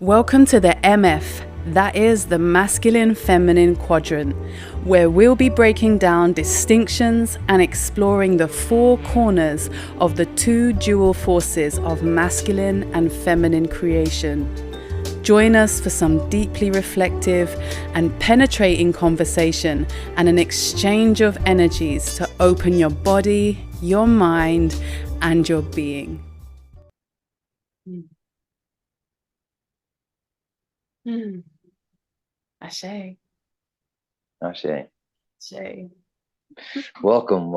Welcome to the MF, that is the masculine feminine quadrant, where we'll be breaking down distinctions and exploring the four corners of the two dual forces of masculine and feminine creation. Join us for some deeply reflective and penetrating conversation and an exchange of energies to open your body, your mind, and your being. Ashe. Ashe. Ashe. Welcome,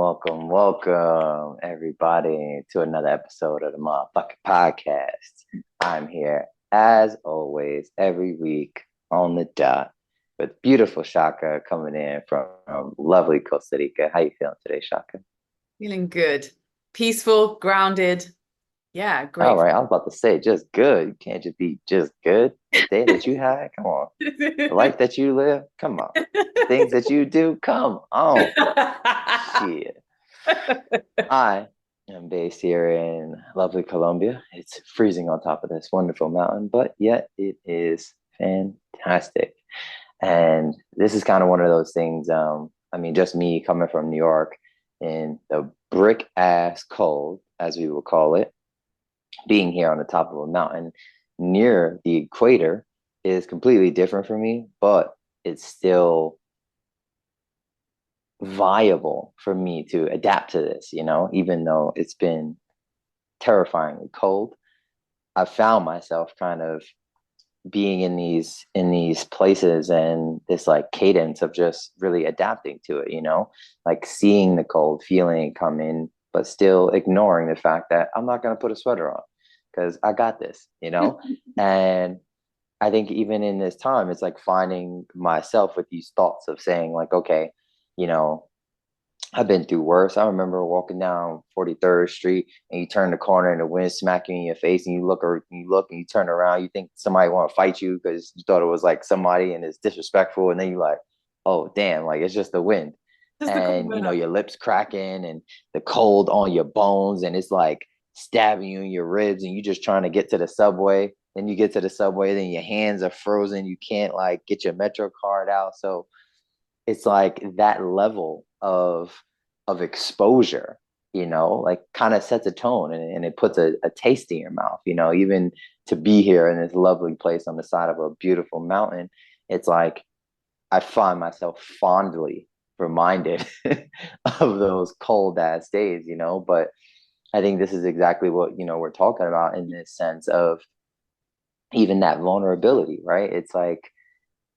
everybody, to another episode of the motherfucking podcast. I'm here, as always, every week on the dot with beautiful Shaka coming in from lovely Costarica. How you feeling today, Shaka? Feeling good. Peaceful, grounded. Yeah, great. All right, I was about to say just good. You can't just be just good. The day that you had, come on. The life that you live, come on. The things that you do, come on. Shit. I am based here in lovely Colombia. It's freezing on top of this wonderful mountain, but yet it is fantastic. And this is kind of one of those things. Just me coming from New York in the brick ass cold, as we would call it, being here on the top of a mountain near the equator is completely different for me, but it's still viable for me to adapt to this, even though it's been terrifyingly cold. I found myself kind of being in these places and this like cadence of just really adapting to it, like seeing the cold, feeling it come in, but still ignoring the fact that I'm not going to put a sweater on because I got this, And I think even in this time, it's like finding myself with these thoughts of saying like, okay, I've been through worse. I remember walking down 43rd Street and you turn the corner and the wind smacking you in your face and you look and you turn around, you think somebody want to fight you because you thought it was like somebody and it's disrespectful. And then you're like, oh, damn, like it's just the wind. And, your lips cracking and the cold on your bones and it's like stabbing you in your ribs and you just trying to get to the subway. Then you get to the subway, then your hands are frozen. You can't like get your Metro card out. So it's like that level of exposure, like kind of sets a tone and it puts a taste in your mouth, even to be here in this lovely place on the side of a beautiful mountain. It's like I find myself fondly reminded of those cold ass days, but I think this is exactly what, we're talking about in this sense of even that vulnerability, right? It's like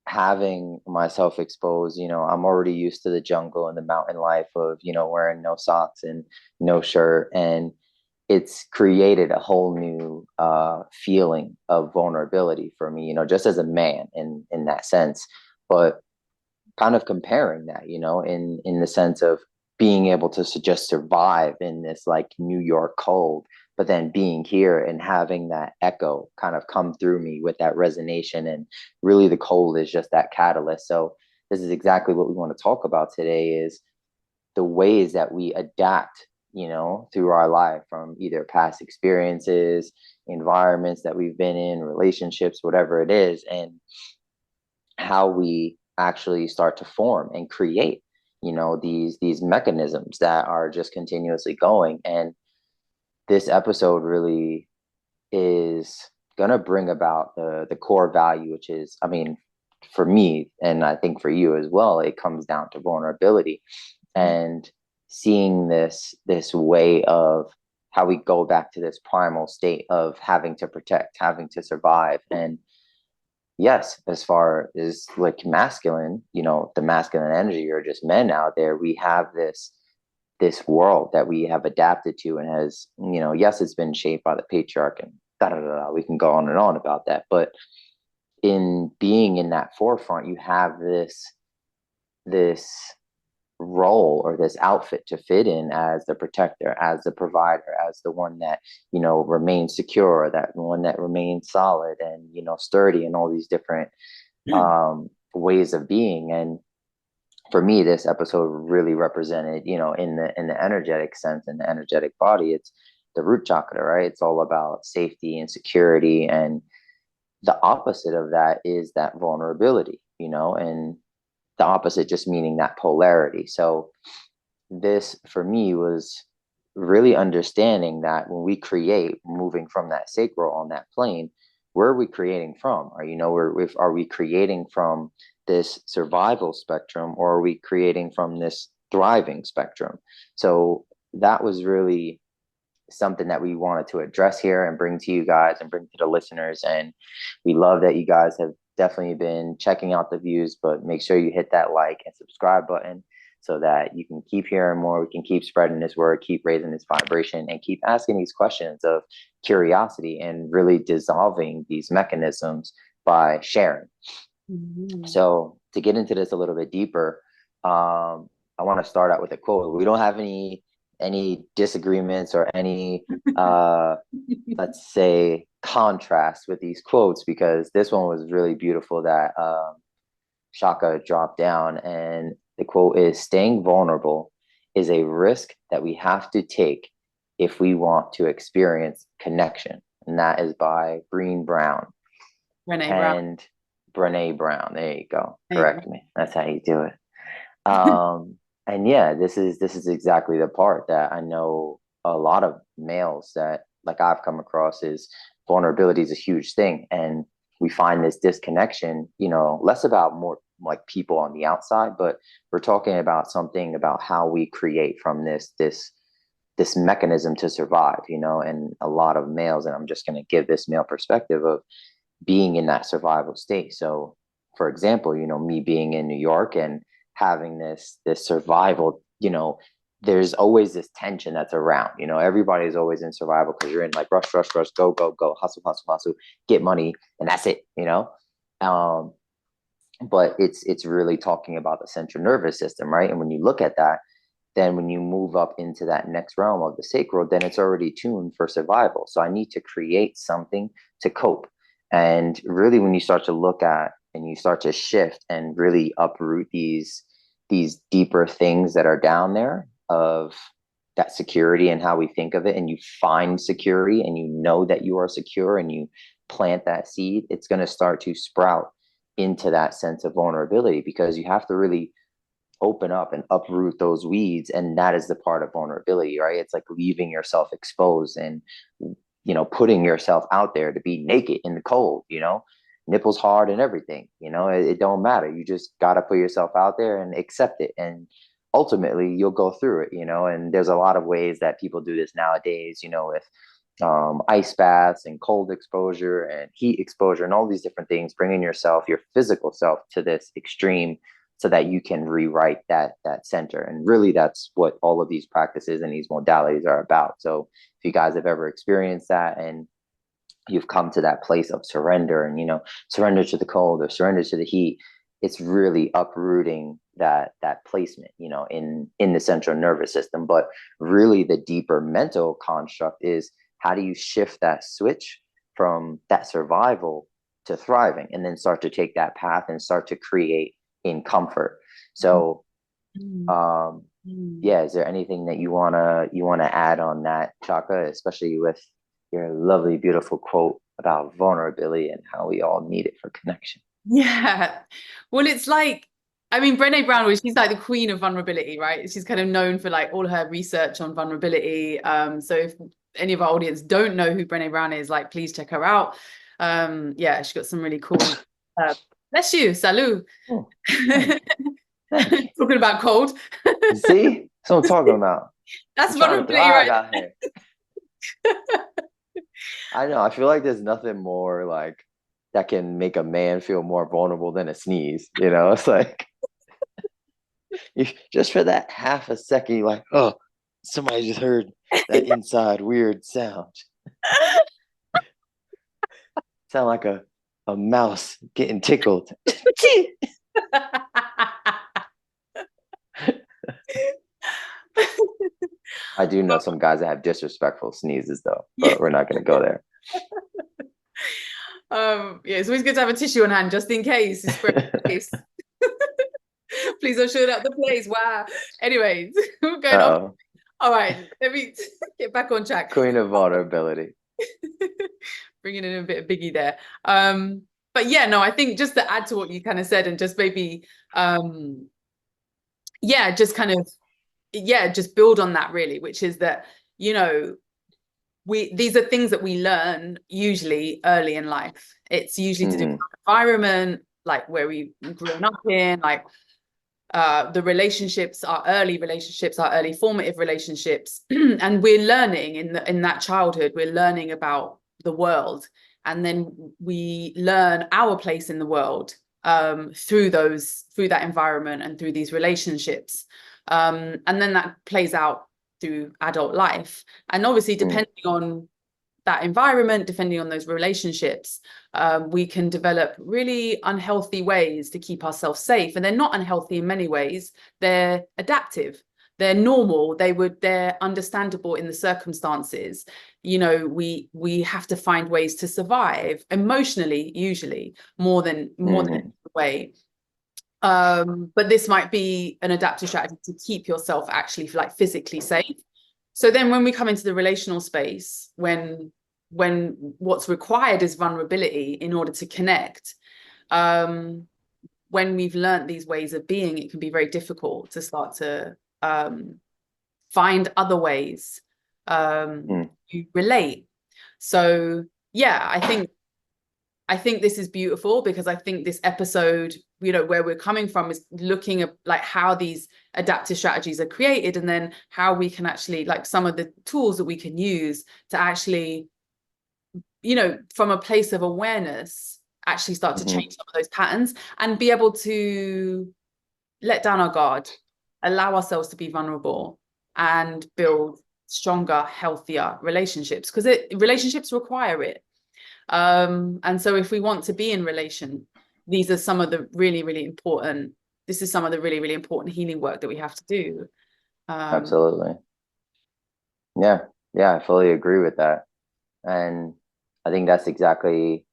having myself exposed, I'm already used to the jungle and the mountain life of, wearing no socks and no shirt. And it's created a whole new feeling of vulnerability for me, just as a man in that sense. But kind of comparing that, in the sense of being able to just survive in this like New York cold, but then being here and having that echo kind of come through me with that resonation. And really the cold is just that catalyst. So this is exactly what we want to talk about today is the ways that we adapt, through our life from either past experiences, environments that we've been in, relationships, whatever it is, and how we actually start to form and create, these mechanisms that are just continuously going. And this episode really is going to bring about the core value, which is, for me, and I think for you as well, it comes down to vulnerability and seeing this way of how we go back to this primal state of having to protect, having to survive. And yes, as far as like masculine, the masculine energy or just men out there, we have this world that we have adapted to and has, yes, it's been shaped by the patriarch and we can go on and on about that. But in being in that forefront, you have this role or this outfit to fit in as the protector, as the provider, as the one that, remains secure, that one that remains solid and, sturdy and all these different ways of being. And for me, this episode really represented, in the energetic sense, in the energetic body, it's the root chakra, right? It's all about safety and security and the opposite of that is that vulnerability, and the opposite just meaning that polarity. So this for me was really understanding that when we create, moving from that sacral on that plane, where are we creating from? Are we creating from this survival spectrum, or are we creating from this thriving spectrum? So that was really something that we wanted to address here and bring to you guys and bring to the listeners. And we love that you guys have definitely been checking out the views, but make sure you hit that like and subscribe button so that you can keep hearing more. We can keep spreading this word, keep raising this vibration, and keep asking these questions of curiosity and really dissolving these mechanisms by sharing. Mm-hmm. So to get into this a little bit deeper, I want to start out with a quote. We don't have any disagreements or any let's say contrast with these quotes, because this one was really beautiful that Shaka dropped down. And the quote is, "Staying vulnerable is a risk that we have to take if we want to experience connection." And that is by Brene Brown. Brene Brown. There you go. Correct me. That's how you do it. And yeah, this is exactly the part that I know a lot of males that like I've come across is vulnerability is a huge thing. And we find this disconnection, less about more like people on the outside, but we're talking about something about how we create from this mechanism to survive, and a lot of males, and I'm just going to give this male perspective of being in that survival state. So for example, me being in New York and having this survival, there's always this tension that's around, everybody's always in survival because you're in like rush, go, hustle, get money, and that's it, but it's really talking about the central nervous system, right? And when you look at that, then when you move up into that next realm of the sacral, then it's already tuned for survival. So I need to create something to cope. And really, when you start to look at and you start to shift and really uproot these deeper things that are down there of that security and how we think of it, and you find security and you know that you are secure and you plant that seed, it's going to start to sprout into that sense of vulnerability, because you have to really open up and uproot those weeds. And that is the part of vulnerability, right? It's like leaving yourself exposed and putting yourself out there to be naked in the cold, nipples hard and everything, it don't matter. You just got to put yourself out there and accept it. And ultimately you'll go through it, and there's a lot of ways that people do this nowadays, with ice baths and cold exposure and heat exposure and all these different things, bringing yourself, your physical self, to this extreme so that you can rewrite that center. And really that's what all of these practices and these modalities are about. So if you guys have ever experienced that and you've come to that place of surrender and surrender to the cold or surrender to the heat, it's really uprooting that placement in the central nervous system. But really the deeper mental construct is, how do you shift that switch from that survival to thriving, and then start to take that path and start to create in comfort? So yeah, is there anything that you wanna add on that, Chaka, especially with your lovely beautiful quote about vulnerability and how we all need it for connection? Yeah, well, it's like, I mean, Brene Brown, she's like the queen of vulnerability, right? She's kind of known for like all her research on vulnerability. So if any of our audience don't know who Brene Brown is, like, please check her out. Yeah, she's got some really cool bless you, salut. Oh, talking about cold. See, that's what I'm talking about. That's vulnerability right out here. I know, I feel like there's nothing more like that can make a man feel more vulnerable than a sneeze, it's like just for that half a second, you're like, oh, somebody just heard that inside weird sound. Sound like a mouse getting tickled. I do know some guys that have disrespectful sneezes though, but we're not going to go there. Yeah, it's always good to have a tissue on hand just in case. Please don't shut up the place. Wow. Anyways, we're going on. All right, let me get back on track. Queen of vulnerability. bringing in a bit of Biggie there. But yeah, no, I think just to add to what you kind of said and just maybe, yeah, just kind of, yeah, just build on that really, which is that, you know, these are things that we learn usually early in life. It's usually to do with our environment, like where we grew up in, like the relationships, our early formative relationships, and we're learning in that childhood. We're learning about the world, and then we learn our place in the world through that environment and through these relationships, and then that plays out through adult life. And obviously, depending on that environment, depending on those relationships, we can develop really unhealthy ways to keep ourselves safe. And they're not unhealthy in many ways. They're adaptive. They're normal. They're understandable in the circumstances. You know, we have to find ways to survive emotionally, usually more than any way. But this might be an adaptive strategy to keep yourself actually like physically safe. So then when we come into the relational space, when what's required is vulnerability in order to connect, when we've learned these ways of being, it can be very difficult to start to find other ways to relate. So yeah, I think this is beautiful, because I think this episode, you know, where we're coming from is looking at like how these adaptive strategies are created, and then how we can actually, like, some of the tools that we can use to actually, you know, from a place of awareness, actually start to change some of those patterns and be able to let down our guard, allow ourselves to be vulnerable, and build stronger, healthier relationships, because relationships require it. And so if we want to be in relation, these are some of the really, really important, this is some of the really, really important healing work that we have to do. Absolutely. Yeah. Yeah, I fully agree with that. And I think that's exactly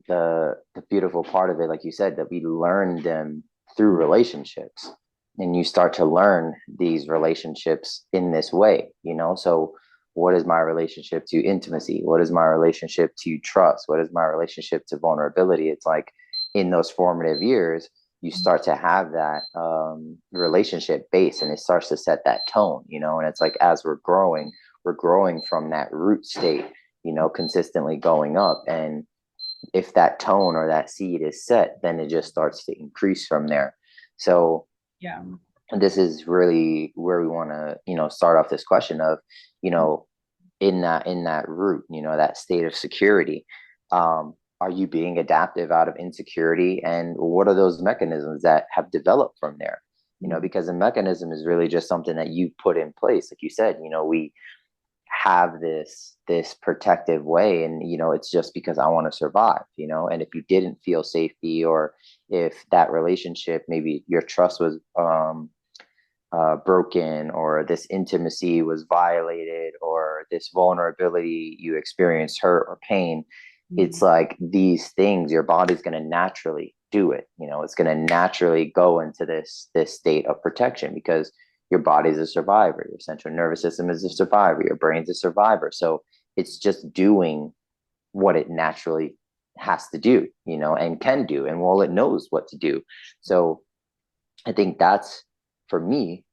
the beautiful part of it, like you said, that we learn them through relationships. And you start to learn these relationships in this way, you know? So what is my relationship to intimacy? What is my relationship to trust? What is my relationship to vulnerability? It's like in those formative years, you start to have that relationship base, and it starts to set that tone, you know? And it's like, as we're growing from that root state, you know, consistently going up. And if that tone or that seed is set, then it just starts to increase from there. So yeah, this is really where we want to, you know, start off this question of, you know, in that root, you know, that state of security, are you being adaptive out of insecurity? And what are those mechanisms that have developed from there? You know, because a mechanism is really just something that you put in place. Like you said, you know, we have this protective way, and you know, it's just because I want to survive, you know. And if you didn't feel safety, or if that relationship, maybe your trust was broken, or this intimacy was violated, or this vulnerability, you experienced hurt or pain, it's like these things, your body's going to naturally do it, you know. It's going to naturally go into this state of protection, because your body's a survivor, your central nervous system is a survivor, your brain's a survivor. So it's just doing what it naturally has to do, you know, and can do, and well, it knows what to do. So I think that's, for me,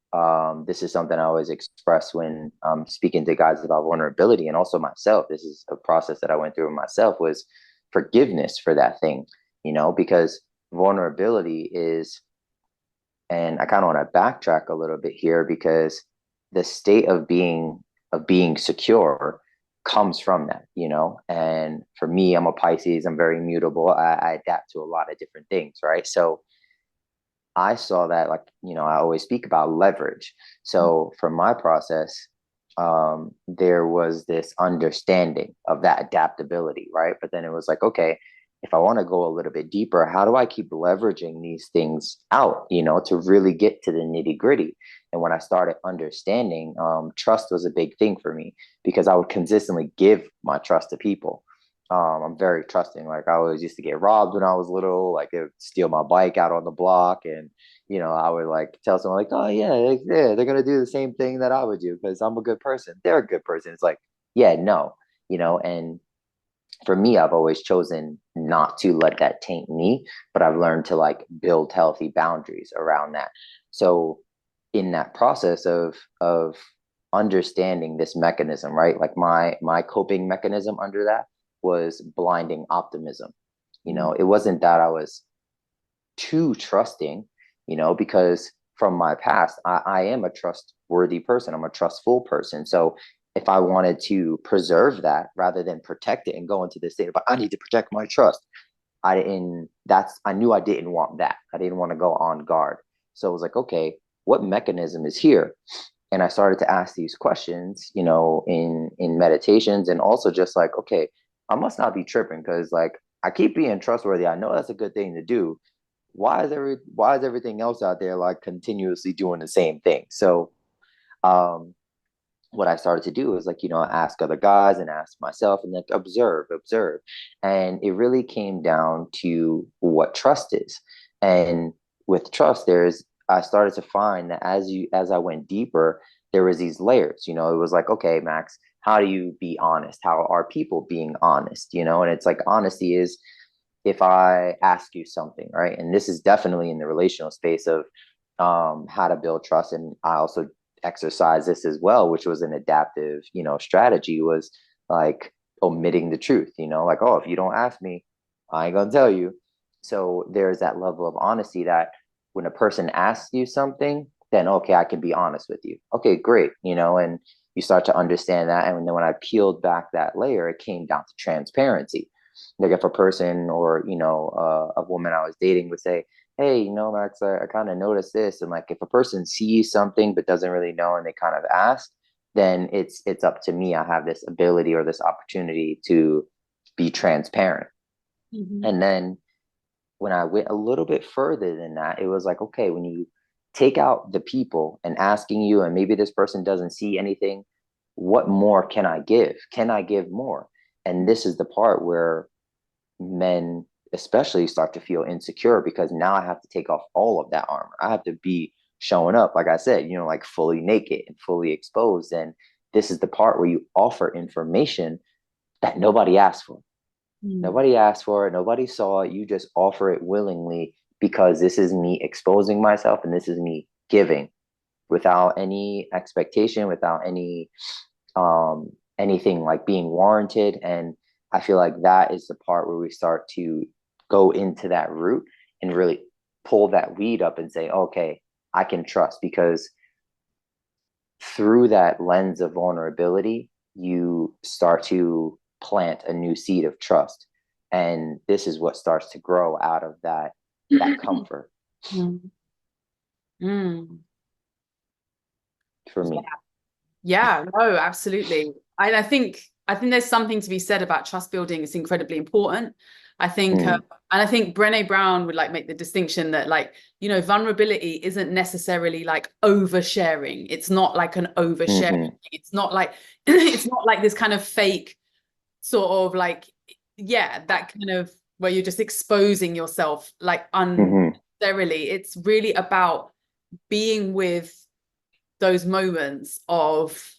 this is something I always express when speaking to guys about vulnerability, and also myself. This is a process that I went through with myself, was forgiveness for that thing, you know, because vulnerability is, and I kind of want to backtrack a little bit here, because the state of being secure comes from that, you know. And for me, I'm a Pisces, I'm very mutable. I adapt to a lot of different things, right? So I saw that, like, you know, I always speak about leverage. So from my process, there was this understanding of that adaptability, right? But then it was like, okay, if I want to go a little bit deeper, how do I keep leveraging these things out, you know, to really get to the nitty gritty? And when I started understanding, trust was a big thing for me, because I would consistently give my trust to people. I'm very trusting. Like, I always used to get robbed when I was little. Like, they would steal my bike out on the block, and you know, I would like tell someone like, "Oh yeah, yeah, they're gonna do the same thing that I would do because I'm a good person. They're a good person." It's like, yeah, no, you know. And for me, I've always chosen not to let that taint me, but I've learned to like build healthy boundaries around that. So in that process of understanding this mechanism, right? Like my coping mechanism under that was blinding optimism. You know, it wasn't that I was too trusting, you know, because from my past, I am a trustworthy person. I'm a trustful person. So if I wanted to preserve that rather than protect it and go into this state, but I need to protect my trust, I knew I didn't want that. I didn't want to go on guard. So it was like, okay, what mechanism is here? And I started to ask these questions, you know, in meditations, and also just like, okay, I must not be tripping because like I keep being trustworthy. I know that's a good thing to do. Why is everything else out there like continuously doing the same thing? So um what I started to do is like, you know, ask other guys and ask myself and like observe. And it really came down to what trust is. And with trust, I started to find that as I went deeper, there was these layers, you know, it was like, okay, Max, how do you be honest? How are people being honest? You know, and it's like honesty is if I ask you something, right? And this is definitely in the relational space of how to build trust. And I also exercise this as well, which was an adaptive, you know, strategy was like omitting the truth, you know, like, oh, if you don't ask me, I ain't gonna tell you. So there's that level of honesty that when a person asks you something, then okay, I can be honest with you. Okay, great, you know, and you start to understand that. And then when I peeled back that layer, it came down to transparency. Like if a person or, you know, a woman I was dating would say, hey, you know, Max, I kind of noticed this. And like if a person sees something but doesn't really know and they kind of ask, then it's up to me. I have this ability or this opportunity to be transparent. Mm-hmm. And then when I went a little bit further than that, it was like, okay, when you take out the people and asking you, and maybe this person doesn't see anything, what more can I give? Can I give more? And this is the part where men especially start to feel insecure because now I have to take off all of that armor. I have to be showing up, like I said, you know, like fully naked and fully exposed. And this is the part where you offer information that nobody asked for. Nobody asked for it. Nobody saw it. You just offer it willingly because this is me exposing myself and this is me giving without any expectation, without anything like being warranted. And I feel like that is the part where we start to go into that root and really pull that weed up and say, okay, I can trust, because through that lens of vulnerability, you start to plant a new seed of trust. And this is what starts to grow out of that comfort Mm. for me. Yeah, no, absolutely. I think there's something to be said about trust building. It's incredibly important. I think, and I think Brene Brown would like make the distinction that like, you know, vulnerability isn't necessarily like oversharing. It's not like an oversharing. It's not like it's not like this kind of fake sort of like, yeah, that kind of where you're just exposing yourself like unnecessarily. It's really about being with those moments of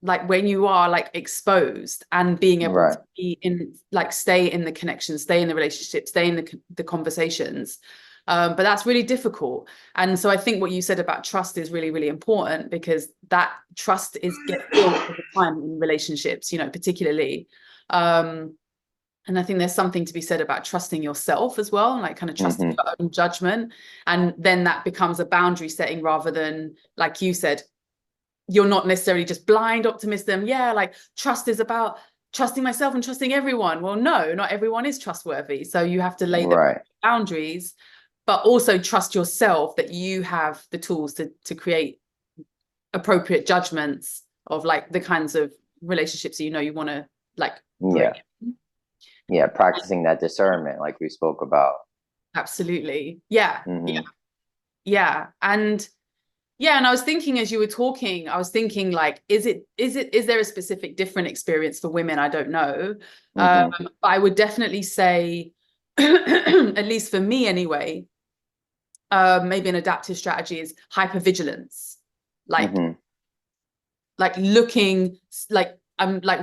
like when you are like exposed and being able to Right. be in like stay in the connection, stay in the relationship, stay in the conversations, but that's really difficult. And so I think what you said about trust is really, really important, because that trust is get built over time in relationships, you know, particularly. And I think there's something to be said about trusting yourself as well, and like kind of trusting your own judgment. And then that becomes a boundary setting rather than, like you said, you're not necessarily just blind optimism. Yeah, like trust is about trusting myself and trusting everyone. Well, no, not everyone is trustworthy. So you have to lay the boundaries, but also trust yourself that you have the tools to create appropriate judgments of like the kinds of relationships that you know you want to like bring. Yeah, practicing that discernment like we spoke about. Absolutely. Yeah. Yeah. And yeah, and I was thinking as you were talking, I was thinking like, is there a specific different experience for women? I don't know. But I would definitely say, at least for me anyway, maybe an adaptive strategy is hypervigilance. Like, like looking, like I'm like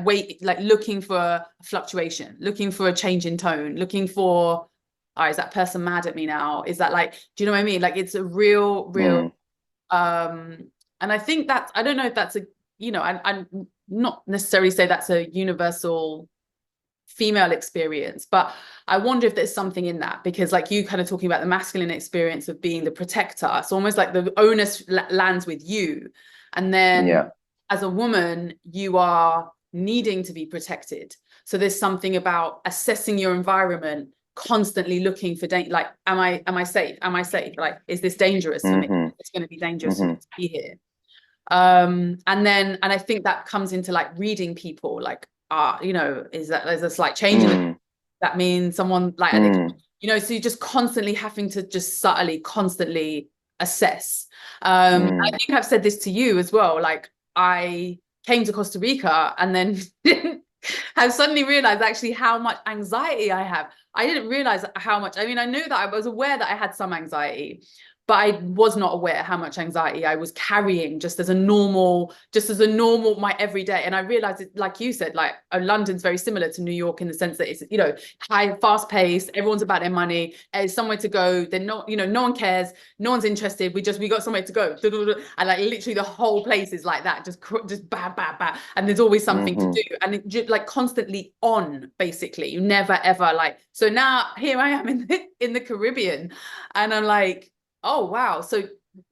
looking for a fluctuation, looking for a change in tone, looking for, is that person mad at me now? Is that like, do you know what I mean? Like it's a real and I think that's, I don't know if that's a, I'm not necessarily say that's a universal female experience, but I wonder if there's something in that, because like you kind of talking about the masculine experience of being the protector, it's almost like the onus lands with you, and then as a woman you are needing to be protected. So there's something about assessing your environment, constantly looking for like, am I safe, like, is this dangerous for me? It's going to be dangerous for me to be here. And I think that comes into like reading people, like is that there's a slight change in it, that means someone like so you're just constantly having to just subtly constantly assess. I think I've said this to you as well, like I came to Costa Rica and then have suddenly realized actually how much anxiety I have. I didn't realize how much, I mean, I knew that I was aware that I had some anxiety, but I was not aware how much anxiety I was carrying just as a normal, my everyday. And I realized it, like you said, like London's very similar to New York in the sense that it's, high, fast paced, everyone's about their money, there's somewhere to go. They're not, no one cares, no one's interested. We got somewhere to go. And like literally the whole place is like that, just bam, bam, bam. And there's always something to do. And it just like constantly on, basically. You never ever like, so now here I am in the Caribbean, and I'm like, oh wow, so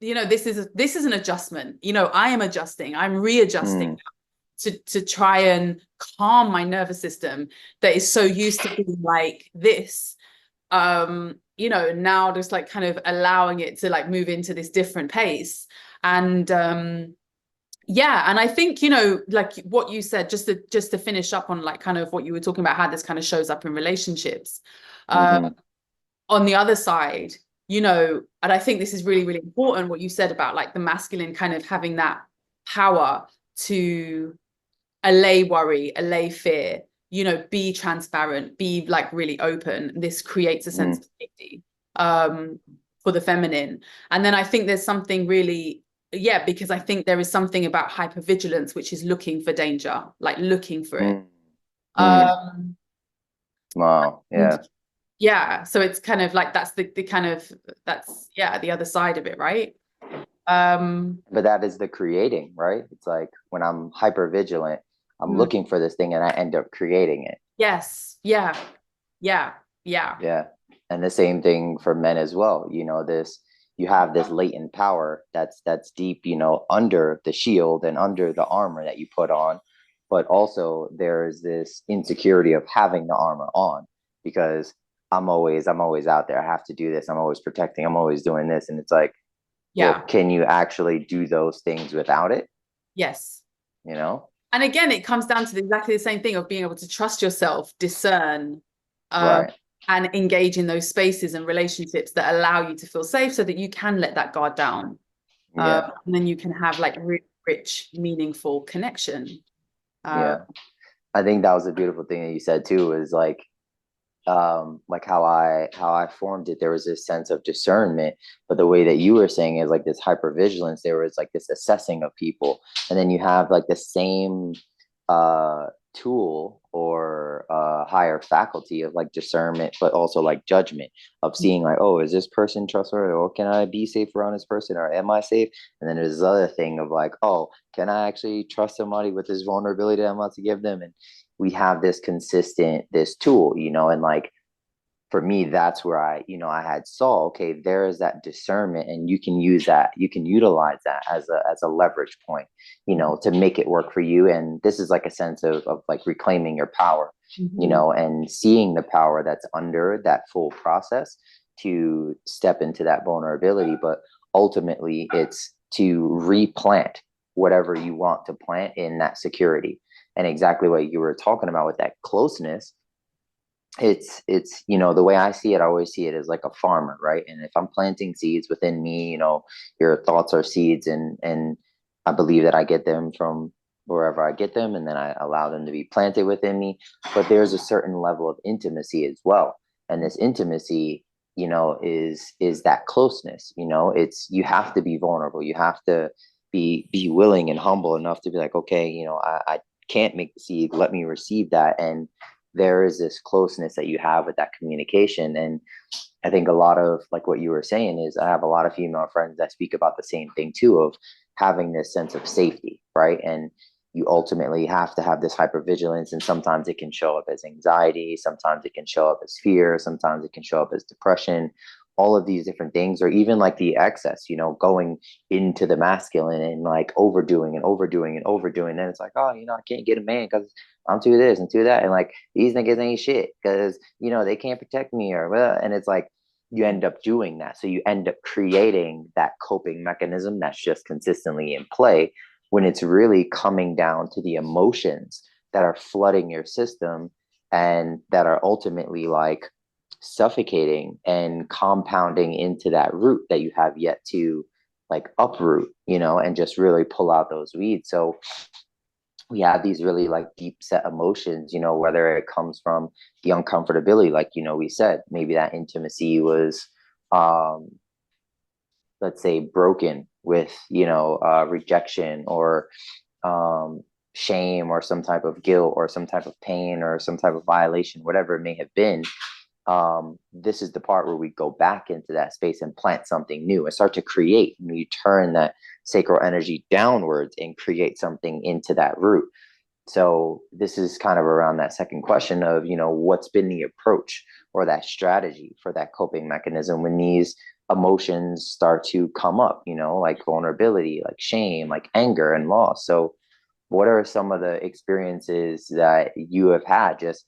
this is an adjustment. I am adjusting, I'm readjusting to try and calm my nervous system that is so used to being like this, now just like kind of allowing it to like move into this different pace. And and I think like what you said, just to finish up on like kind of what you were talking about, how this kind of shows up in relationships, on the other side, and I think this is really, really important, what you said about like the masculine kind of having that power to allay worry, allay fear, be transparent, be like really open. This creates a sense of safety for the feminine. And then I think there's something really, because I think there is something about hypervigilance, which is looking for danger, like looking for it. Wow. Yeah, so it's kind of like that's the kind of, that's the other side of it, right? But that is the creating, right? It's like when I'm hyper vigilant, I'm looking for this thing and I end up creating it. Yes. Yeah. And the same thing for men as well. You have this latent power that's deep, under the shield and under the armor that you put on, but also there's this insecurity of having the armor on, because I'm always out there. I have to do this. I'm always protecting. I'm always doing this. And it's like, well, can you actually do those things without it? Yes. And again, it comes down to exactly the same thing of being able to trust yourself, discern, and engage in those spaces and relationships that allow you to feel safe, so that you can let that guard down. And then you can have like rich, meaningful connection. I think that was a beautiful thing that you said too, is like how I formed it. There was this sense of discernment, but the way that you were saying is like this hypervigilance. There was like this assessing of people, and then you have like the same tool or higher faculty of like discernment, but also like judgment of seeing like, oh, is this person trustworthy, or can I be safe around this person, or am I safe? And then there's this other thing of like, oh, can I actually trust somebody with this vulnerability that I'm about to give them? And we have this tool, and like, for me, that's where I had saw, okay, there is that discernment, and you can use that, you can utilize that as a leverage point, to make it work for you. And this is like a sense of like reclaiming your power, and seeing the power that's under that full process to step into that vulnerability. But ultimately, it's to replant whatever you want to plant in that security. And exactly what you were talking about with that closeness, it's the way I see it, I always see it as like a farmer, right? And if I'm planting seeds within me, your thoughts are seeds, and I believe that I get them from wherever I get them, and then I allow them to be planted within me. But there's a certain level of intimacy as well, and this intimacy, is that closeness. It's, you have to be vulnerable, you have to be willing and humble enough to be like, okay, can't make the seed, let me receive that. And there is this closeness that you have with that communication. And I think a lot of, like what you were saying, is I have a lot of female friends that speak about the same thing too, of having this sense of safety, right? And you ultimately have to have this hypervigilance, and sometimes it can show up as anxiety, sometimes it can show up as fear, sometimes it can show up as depression, all of these different things, or even like the excess, you know, going into the masculine and like overdoing and overdoing and overdoing. Then it's like, oh, you know, I can't get a man because I'm too this and too that, and like these niggas ain't shit because, you know, they can't protect me, or well, and it's like you end up doing that. So you end up creating that coping mechanism that's just consistently in play, when it's really coming down to the emotions that are flooding your system and that are ultimately like suffocating and compounding into that root that you have yet to like uproot, you know, and just really pull out those weeds. So we have these really like deep set emotions, you know, whether it comes from the uncomfortability, like, you know, we said, maybe that intimacy was, um, let's say, broken with, you know, rejection, or um, shame, or some type of guilt, or some type of pain, or some type of violation, whatever it may have been. This is the part where we go back into that space and plant something new and start to create. And you turn that sacral energy downwards and create something into that root. So this is kind of around that second question of, you know, what's been the approach or that strategy for that coping mechanism when these emotions start to come up, you know, like vulnerability, like shame, like anger and loss. So what are some of the experiences that you have had, just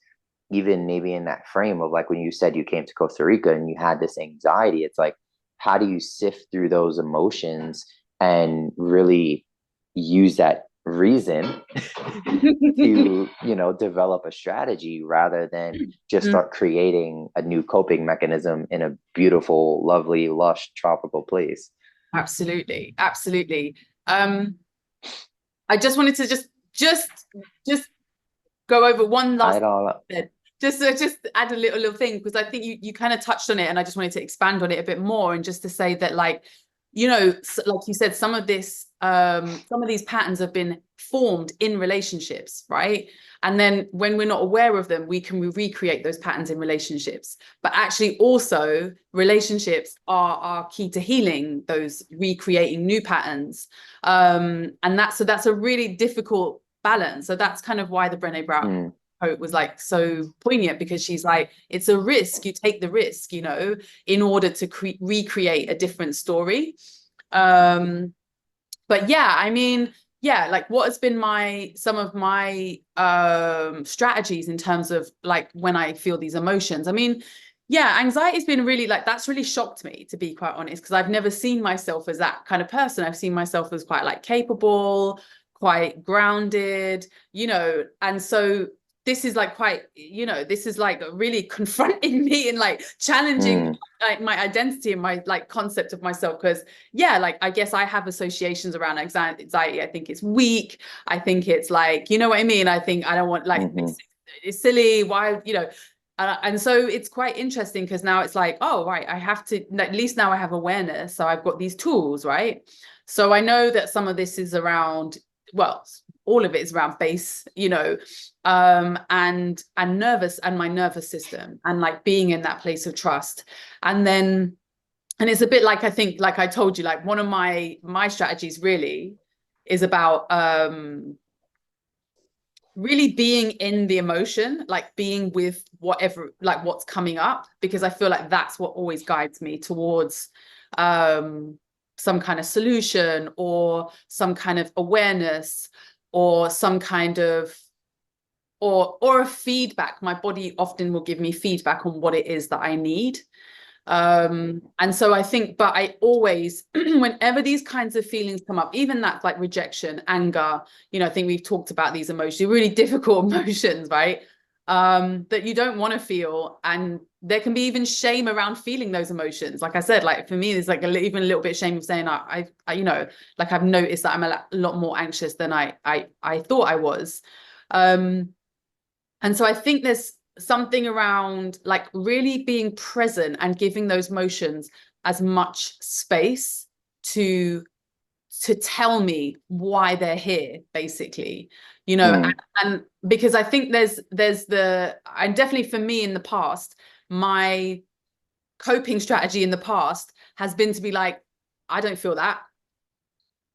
even maybe in that frame of like when you said you came to Costa Rica and you had this anxiety? It's like, how do you sift through those emotions and really use that reason to, you know, develop a strategy rather than just start creating a new coping mechanism in a beautiful, lovely, lush, tropical place? Absolutely, absolutely. I just wanted to just go over one last bit. Just add a little thing, because I think you kind of touched on it, and I just wanted to expand on it a bit more, and just to say that, like, you know, like you said, some of these patterns have been formed in relationships, right? And then when we're not aware of them, we can recreate those patterns in relationships. But actually also relationships are key to healing those, recreating new patterns. And that's a really difficult balance. So that's kind of why the Brene Brown quote was like so poignant, because she's like, it's a risk, you take the risk, you know, in order to recreate a different story. But yeah, I mean, yeah, like what has been some of my strategies in terms of like when I feel these emotions. I mean, yeah, anxiety's been really, like, that's really shocked me, to be quite honest, because I've never seen myself as that kind of person. I've seen myself as quite like capable, quite grounded, you know. And so this is like quite, you know, this is like really confronting me and like challenging like my identity and my like concept of myself. Because yeah, like I guess I have associations around anxiety. I think it's weak. I think it's like, you know what I mean? I think I don't want, like, it's silly. Why, you know? And so it's quite interesting, because now it's like, oh, right, I have to, at least now I have awareness. So I've got these tools, right? So I know that some of this is around, well, all of it is around base, you know, and nervous, and my nervous system, and like being in that place of trust. And then, and it's a bit like, I think, like I told you, like one of my strategies really is about really being in the emotion, like being with whatever, like what's coming up, because I feel like that's what always guides me towards some kind of solution, or some kind of awareness, or some kind of, or a feedback. My body often will give me feedback on what it is that I need. And so I think, but I always, whenever these kinds of feelings come up, even that like rejection, anger, you know, I think we've talked about these emotions, really difficult emotions, right? That you don't want to feel. And there can be even shame around feeling those emotions. Like I said, like for me, there's like even a little bit of shame of saying, I you know, like I've noticed that I'm a lot more anxious than I thought I was. And so I think there's something around like really being present and giving those emotions as much space to to tell me why they're here, basically, you know. And because I think there's and definitely for me in the past, my coping strategy in the past has been to be like, I don't feel that.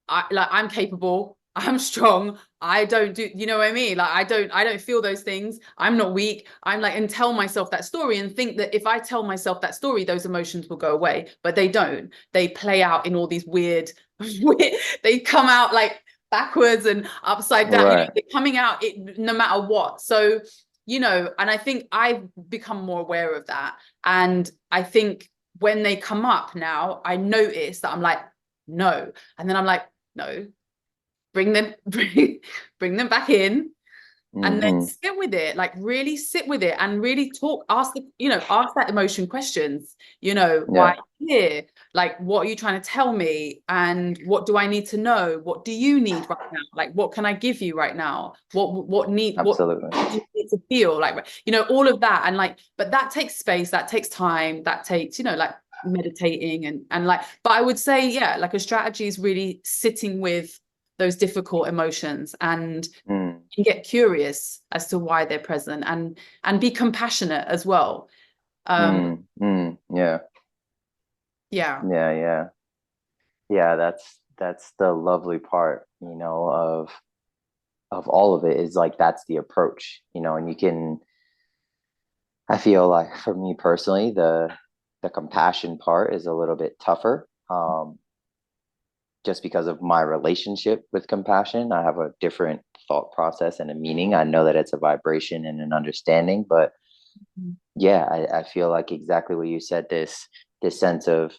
I'm capable, I'm strong, I don't do, you know what I mean? Like, I don't feel those things. I'm not weak. I'm like, and tell myself that story and think that if I tell myself that story, those emotions will go away. But they don't. They play out in all these weird, they come out like backwards and upside down. Right. You know, they're coming out no matter what. So, you know, and I think I've become more aware of that. And I think when they come up now, I notice that I'm like, no. And then I'm like, no, bring them back in, and then sit with it, like really sit with it and really talk, ask that emotion questions, you know, why here, like, what are you trying to tell me, and what do I need to know, what do you need right now, like, what can I give you right now, what do you need to feel like, you know, all of that. And like, but that takes space, that takes time, that takes, you know, like meditating and like, but I would say, yeah, like a strategy is really sitting with those difficult emotions and get curious as to why they're present, and be compassionate as well. Yeah. That's the lovely part, you know, of all of it, is like, that's the approach, you know. And you can, I feel like for me personally, the compassion part is a little bit tougher, just because of my relationship with compassion. I have a different thought process and a meaning. I know that it's a vibration and an understanding, but yeah, I feel like exactly what you said, this sense of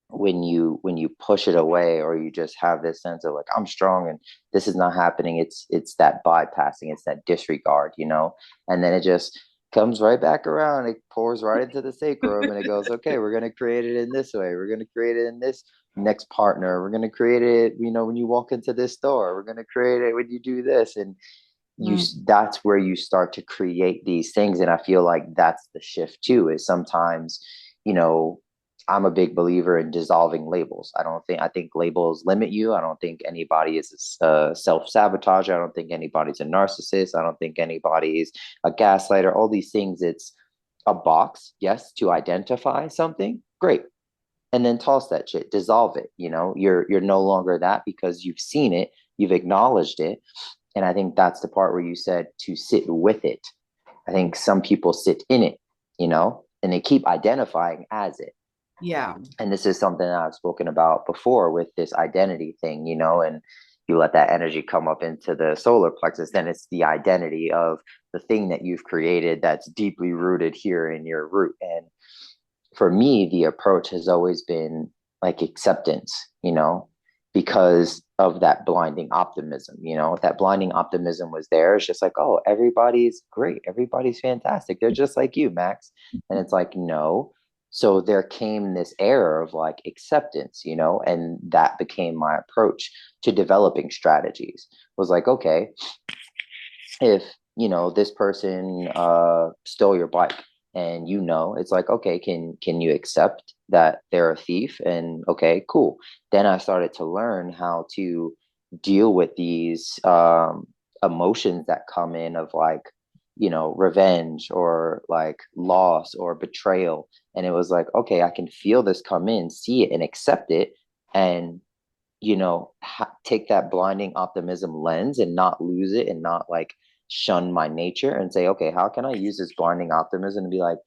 when you push it away, or you just have this sense of like, I'm strong and this is not happening, it's that bypassing, it's that disregard, you know. And then it just comes right back around, it pours right into the sacrum, and it goes, okay, we're going to create it in this way, we're going to create it in this next partner, we're going to create it, you know, when you walk into this store, we're going to create it when you do this. And that's where you start to create these things. And I feel like that's the shift too, is sometimes, you know, I'm a big believer in dissolving labels. I think labels limit you. I don't think anybody is self-sabotager. I don't think anybody's a narcissist. I don't think anybody's a gaslighter. All these things, it's a box, yes, to identify something, great. And then toss that shit, dissolve it. You know, you're no longer that, because you've seen it, you've acknowledged it. And I think that's the part where you said to sit with it. I think some people sit in it, you know, and they keep identifying as it. Yeah. And this is something that I've spoken about before with this identity thing, you know, and you let that energy come up into the solar plexus, then it's the identity of the thing that you've created that's deeply rooted here in your root. And for me, the approach has always been like acceptance, you know, because of that blinding optimism, you know, that blinding optimism was there. It's just like, oh, everybody's great. Everybody's fantastic. They're just like you, Max. And it's like, no. So there came this era of like acceptance, you know, and that became my approach to developing strategies. Was like, okay, if, you know, this person stole your bike, and you know, it's like, okay, can you accept that they're a thief? And okay, cool. Then I started to learn how to deal with these emotions that come in of like, you know, revenge or like loss or betrayal. And it was like, okay, I can feel this come in, see it and accept it, and, you know, take that blinding optimism lens and not lose it, and not like shun my nature, and say, okay, how can I use this blinding optimism to be like,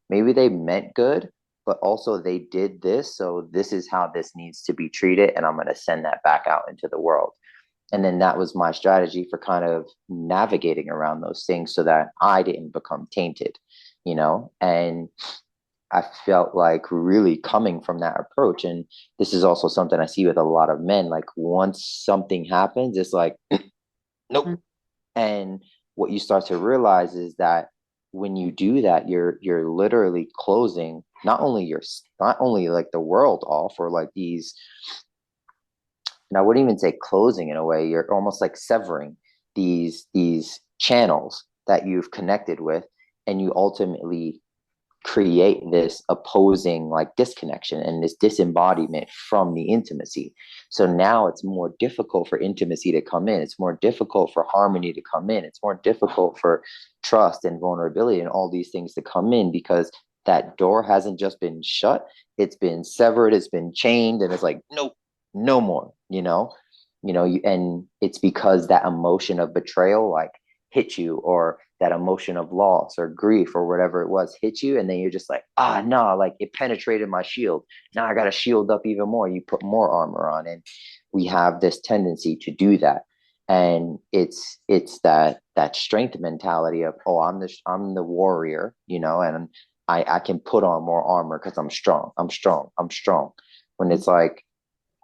maybe they meant good, but also they did this, so this is how this needs to be treated, and I'm going to send that back out into the world. And then that was my strategy for kind of navigating around those things, so that I didn't become tainted, you know. And I felt like really coming from that approach. And this is also something I see with a lot of men. Like, once something happens, it's like, nope. And what you start to realize is that when you do that, you're literally closing not only like the world off, or like these, and I wouldn't even say closing, in a way, you're almost like severing these channels that you've connected with, and you ultimately create this opposing like disconnection and this disembodiment from the intimacy. So now it's more difficult for intimacy to come in. It's more difficult for harmony to come in. It's more difficult for trust and vulnerability and all these things to come in, because that door hasn't just been shut, it's been severed, it's been chained, and it's like, nope, no more, and it's because that emotion of betrayal like hit you, or that emotion of loss or grief or whatever it was hit you, and then you're just like, no, like it penetrated my shield, now I got to shield up even more, you put more armor on. And we have this tendency to do that. And it's that strength mentality of, I'm the warrior, and I can put on more armor because I'm strong, when it's like,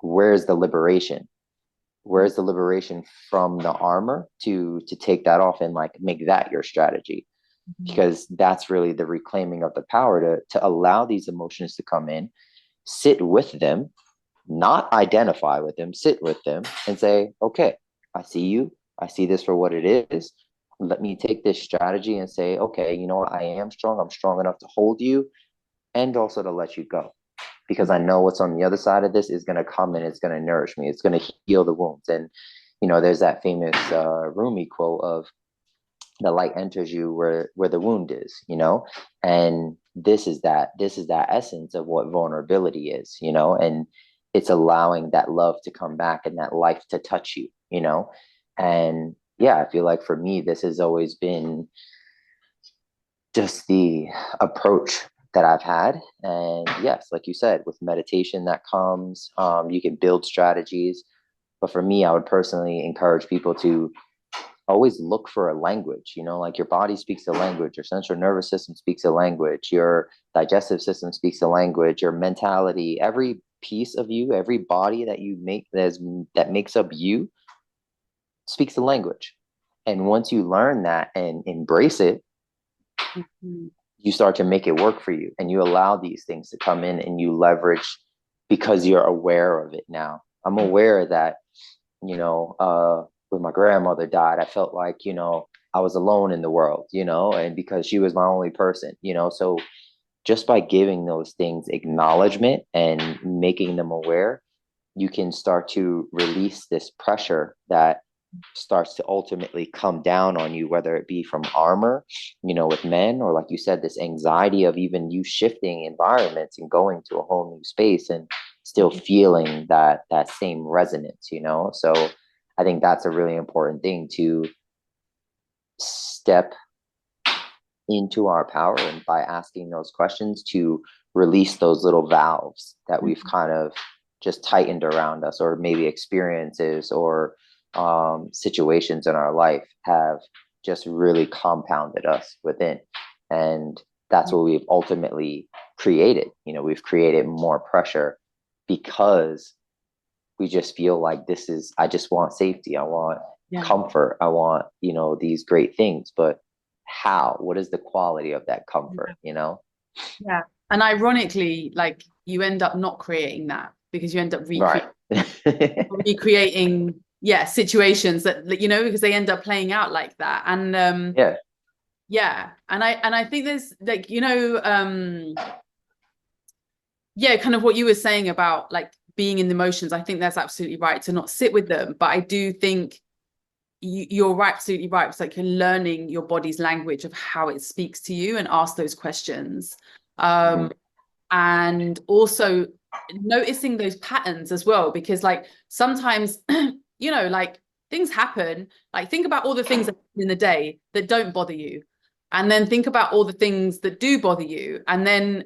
where's the liberation? Where's the liberation from the armor to take that off and like make that your strategy? Because that's really the reclaiming of the power to allow these emotions to come in, sit with them, not identify with them, sit with them and say, okay, I see you, I see this for what it is. Let me take this strategy and say, okay, you know what, I am strong, I'm strong enough to hold you and also to let you go, because I know what's on the other side of this is going to come and it's going to nourish me. It's going to heal the wounds. And, there's that famous Rumi quote of, the light enters you where the wound is, and this is that essence of what vulnerability is, and it's allowing that love to come back and that life to touch you, and yeah, I feel like for me, this has always been just the approach that I've had. And yes, like you said, with meditation that comes, you can build strategies. But for me, I would personally encourage people to always look for a language, like your body speaks a language, your central nervous system speaks a language, your digestive system speaks a language, your mentality, every piece of you, every body that you make that makes up you speaks a language. And once you learn that and embrace it, you start to make it work for you, and you allow these things to come in and you leverage, because you're aware of it now. I'm aware that, when my grandmother died, I felt like, I was alone in the world, and because she was my only person, so just by giving those things acknowledgement and making them aware, you can start to release this pressure that starts to ultimately come down on you, whether it be from armor, with men, or like you said, this anxiety of even you shifting environments and going to a whole new space and still feeling that same resonance, So I think that's a really important thing, to step into our power, and by asking those questions, to release those little valves that we've kind of just tightened around us, or maybe experiences or situations in our life have just really compounded us within. And that's what we've ultimately created. We've created more pressure because we just feel like I just want safety. I want comfort. I want, these great things, but what is the quality of that comfort, Yeah. And ironically, like, you end up not creating that, because you end up recreating situations that, because they end up playing out like that. And and I think there's like, kind of what you were saying about like being in the emotions. I think that's absolutely right, to not sit with them. But I do think you're absolutely right. It's like you're learning your body's language of how it speaks to you, and ask those questions. And also noticing those patterns as well, because like sometimes, like things happen, like think about all the things that happen in the day that don't bother you, and then think about all the things that do bother you, and then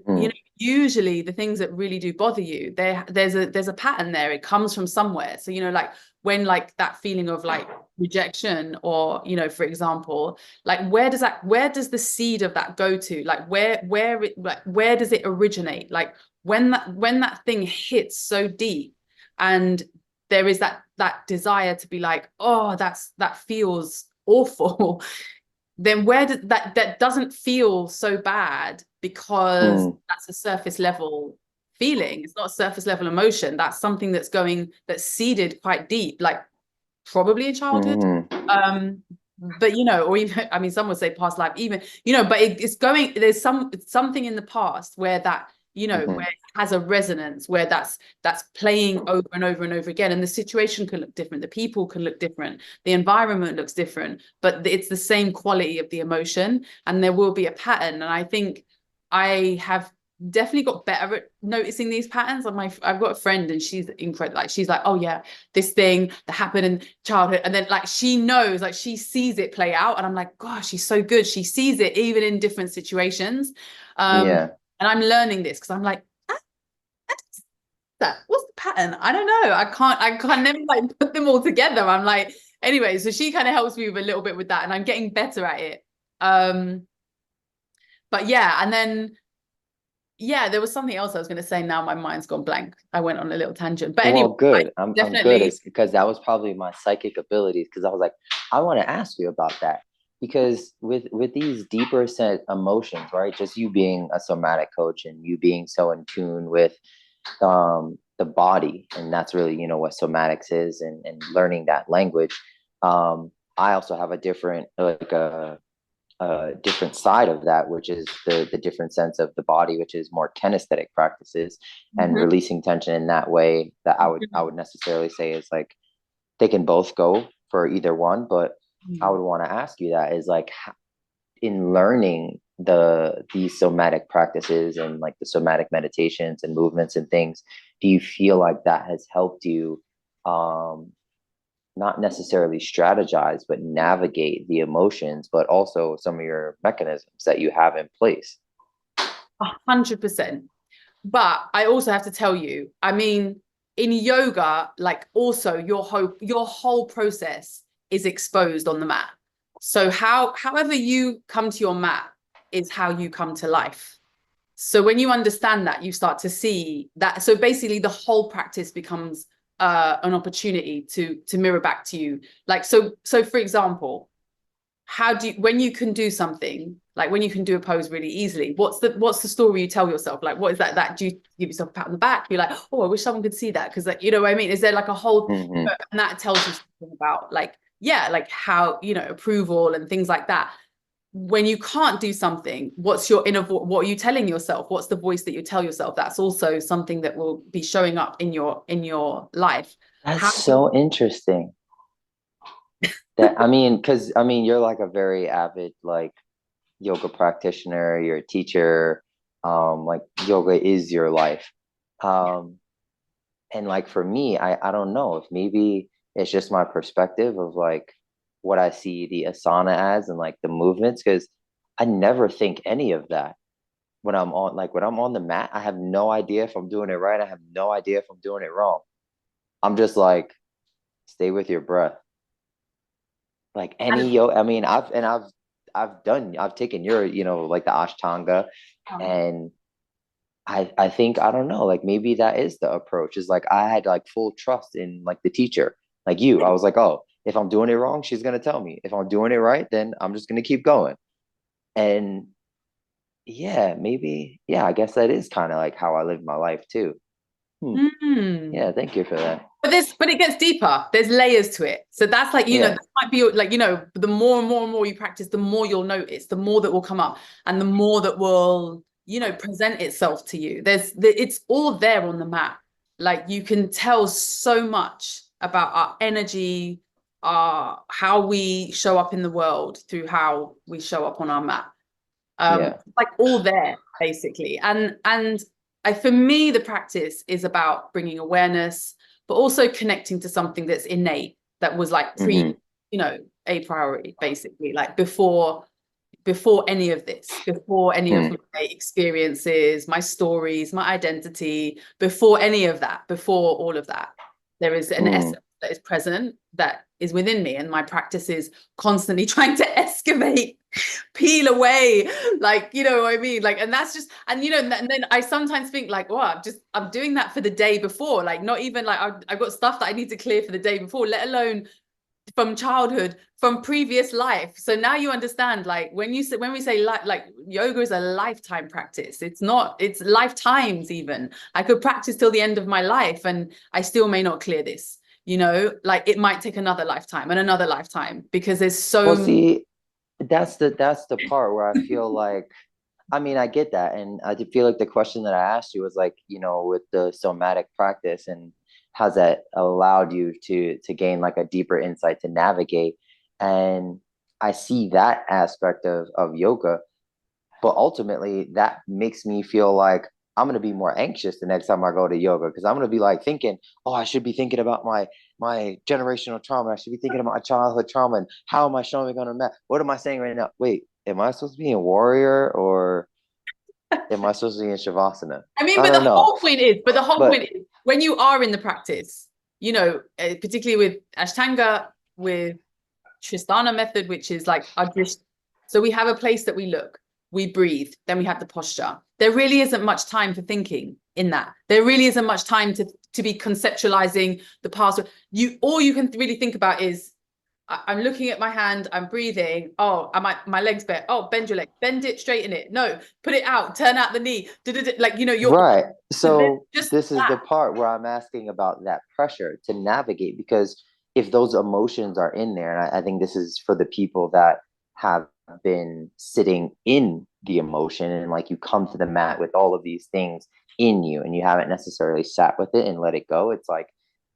usually the things that really do bother you, there's a pattern there. It comes from somewhere. So like when like that feeling of like rejection, or for example, like where does the seed of that go to? Like where does it originate? Like when that thing hits so deep, and there is that desire to be like, oh, that feels awful, then where did that doesn't feel so bad, because that's a surface level feeling. It's not a surface level emotion. That's something that's seeded quite deep, like probably in childhood. but or even, I mean, some would say past life, even, but it's going, there's something in the past where that, Mm-hmm. where it has a resonance, where that's playing over and over and over again. And the situation can look different, the people can look different, the environment looks different, but it's the same quality of the emotion, and there will be a pattern. And I think I have definitely got better at noticing these patterns. I've got a friend, and she's incredible. Like, she's like, oh yeah, this thing that happened in childhood, and then like she knows, like she sees it play out, and I'm like, gosh, she's so good. She sees it even in different situations. Yeah. And I'm learning this because I'm like, that what's the pattern? I don't know. I can't never like put them all together. I'm like, anyway, so she kind of helps me with a little bit with that, and I'm getting better at it. But yeah, and then yeah, there was something else I was going to say. Now my mind's gone blank. I went on a little tangent. But anyway, Well, good. I'm good. definitely. It's because that was probably my psychic abilities. Because I was like, I want to ask you about that. Because with these deeper set emotions, right? Just you being a somatic coach and you being so in tune with the body, and that's really what somatics is, and learning that language. I also have a different different side of that, which is the different sense of the body, which is more kinesthetic practices and Mhm. releasing tension in that way. That I would necessarily say is like they can both go for either one, but I would want to ask you that is like in learning these somatic practices and like the somatic meditations and movements and things, do you feel like that has helped you not necessarily strategize, but navigate the emotions, but also some of your mechanisms that you have in place? 100%. But I also have to tell you, I mean, in yoga, like also your whole process is exposed on the mat. So however you come to your mat is how you come to life. So when you understand that, you start to see that. So basically, the whole practice becomes an opportunity to mirror back to you. Like so for example, how do you, when you can do something, like when you can do a pose really easily, what's the story you tell yourself? Like, what is that do you give yourself a pat on the back? You're like, oh, I wish someone could see that, because like, you know what I mean? Is there like a whole, Mm-hmm. and that tells you something about like, yeah, like how, approval and things like that. When you can't do something, what's your inner what are you telling yourself? What's the voice that you tell yourself? That's also something that will be showing up in your life. That's How so interesting. That I mean, because I mean, you're like a very avid like yoga practitioner, you're a teacher, like yoga is your life. Um, and like for me, I don't know if maybe it's just my perspective of like what I see the asana as and like the movements, because I never think any of that when I'm on the mat. I have no idea if I'm doing it right. I have no idea if I'm doing it wrong. I'm just like, stay with your breath. Like any and I mean, I've taken your, like the Ashtanga, and I think I don't know, like maybe that is the approach. Is like I had like full trust in like the teacher, like you. I was like, oh, if I'm doing it wrong, she's gonna tell me. If I'm doing it right, then I'm just gonna keep going. And yeah, maybe, yeah, I guess that is kind of like how I live my life too. Hmm. mm. Yeah, thank you for that. But it gets deeper. There's layers to it. So that's like, Yeah, that might be like, the more and more and more you practice, the more you'll notice, the more that will come up, and the more that will, present itself to you. It's all there on the mat. Like you can tell so much about our energy, our how we show up in the world through how we show up on our mat. yeah. Like all there basically. And for me, the practice is about bringing awareness, but also connecting to something that's innate, that was like Mm-hmm. you know a priority, basically, like before any of this, before any of Mm-hmm. my experiences, my stories, my identity, before any of that, before all of that, there is an essence that is present, that is within me, and my practice is constantly trying to excavate, peel away, like, what I mean, like, and that's just, and and then I sometimes think like, oh, I'm doing that for the day before, like not even like I've got stuff that I need to clear for the day before, let alone from childhood, from previous life. So now you understand, like when we say like yoga is a lifetime practice. It's not, it's lifetimes. Even I could practice till the end of my life and I still may not clear this, you know, like it might take another lifetime and another lifetime because there's Well, so see, that's the part where I feel like, I mean, I get that. And I did feel like the question that I asked you was like, with the somatic practice and how's that allowed you to gain like a deeper insight to navigate. And I see that aspect of yoga, but ultimately that makes me feel like I'm going to be more anxious the next time I go to yoga, because I'm going to be like thinking, oh, I should be thinking about my generational trauma. I should be thinking about my childhood trauma and how am I showing it on a map? What am I saying right now? Wait, am I supposed to be in warrior or am I supposed to be in shavasana? I mean, I but don't know. the whole point But is when you are in the practice, you know, particularly with Ashtanga, with Tristana method, which is like so we have a place that we look, we breathe, then we have the posture. There really isn't much time for thinking in that. There really isn't much time to be conceptualizing the past. All you can really think about is I'm looking at my hand, I'm breathing. Oh, my legs bent. Oh, bend your leg, bend it, straighten it. No, put it out, turn out the knee. Like, you're right. So just this is the that. part where I'm asking about that pressure to navigate, because if those emotions are in there, and I think this is for the people that have been sitting in the emotion, and like you come to the mat with all of these things in you and you haven't necessarily sat with it and let it go, it's like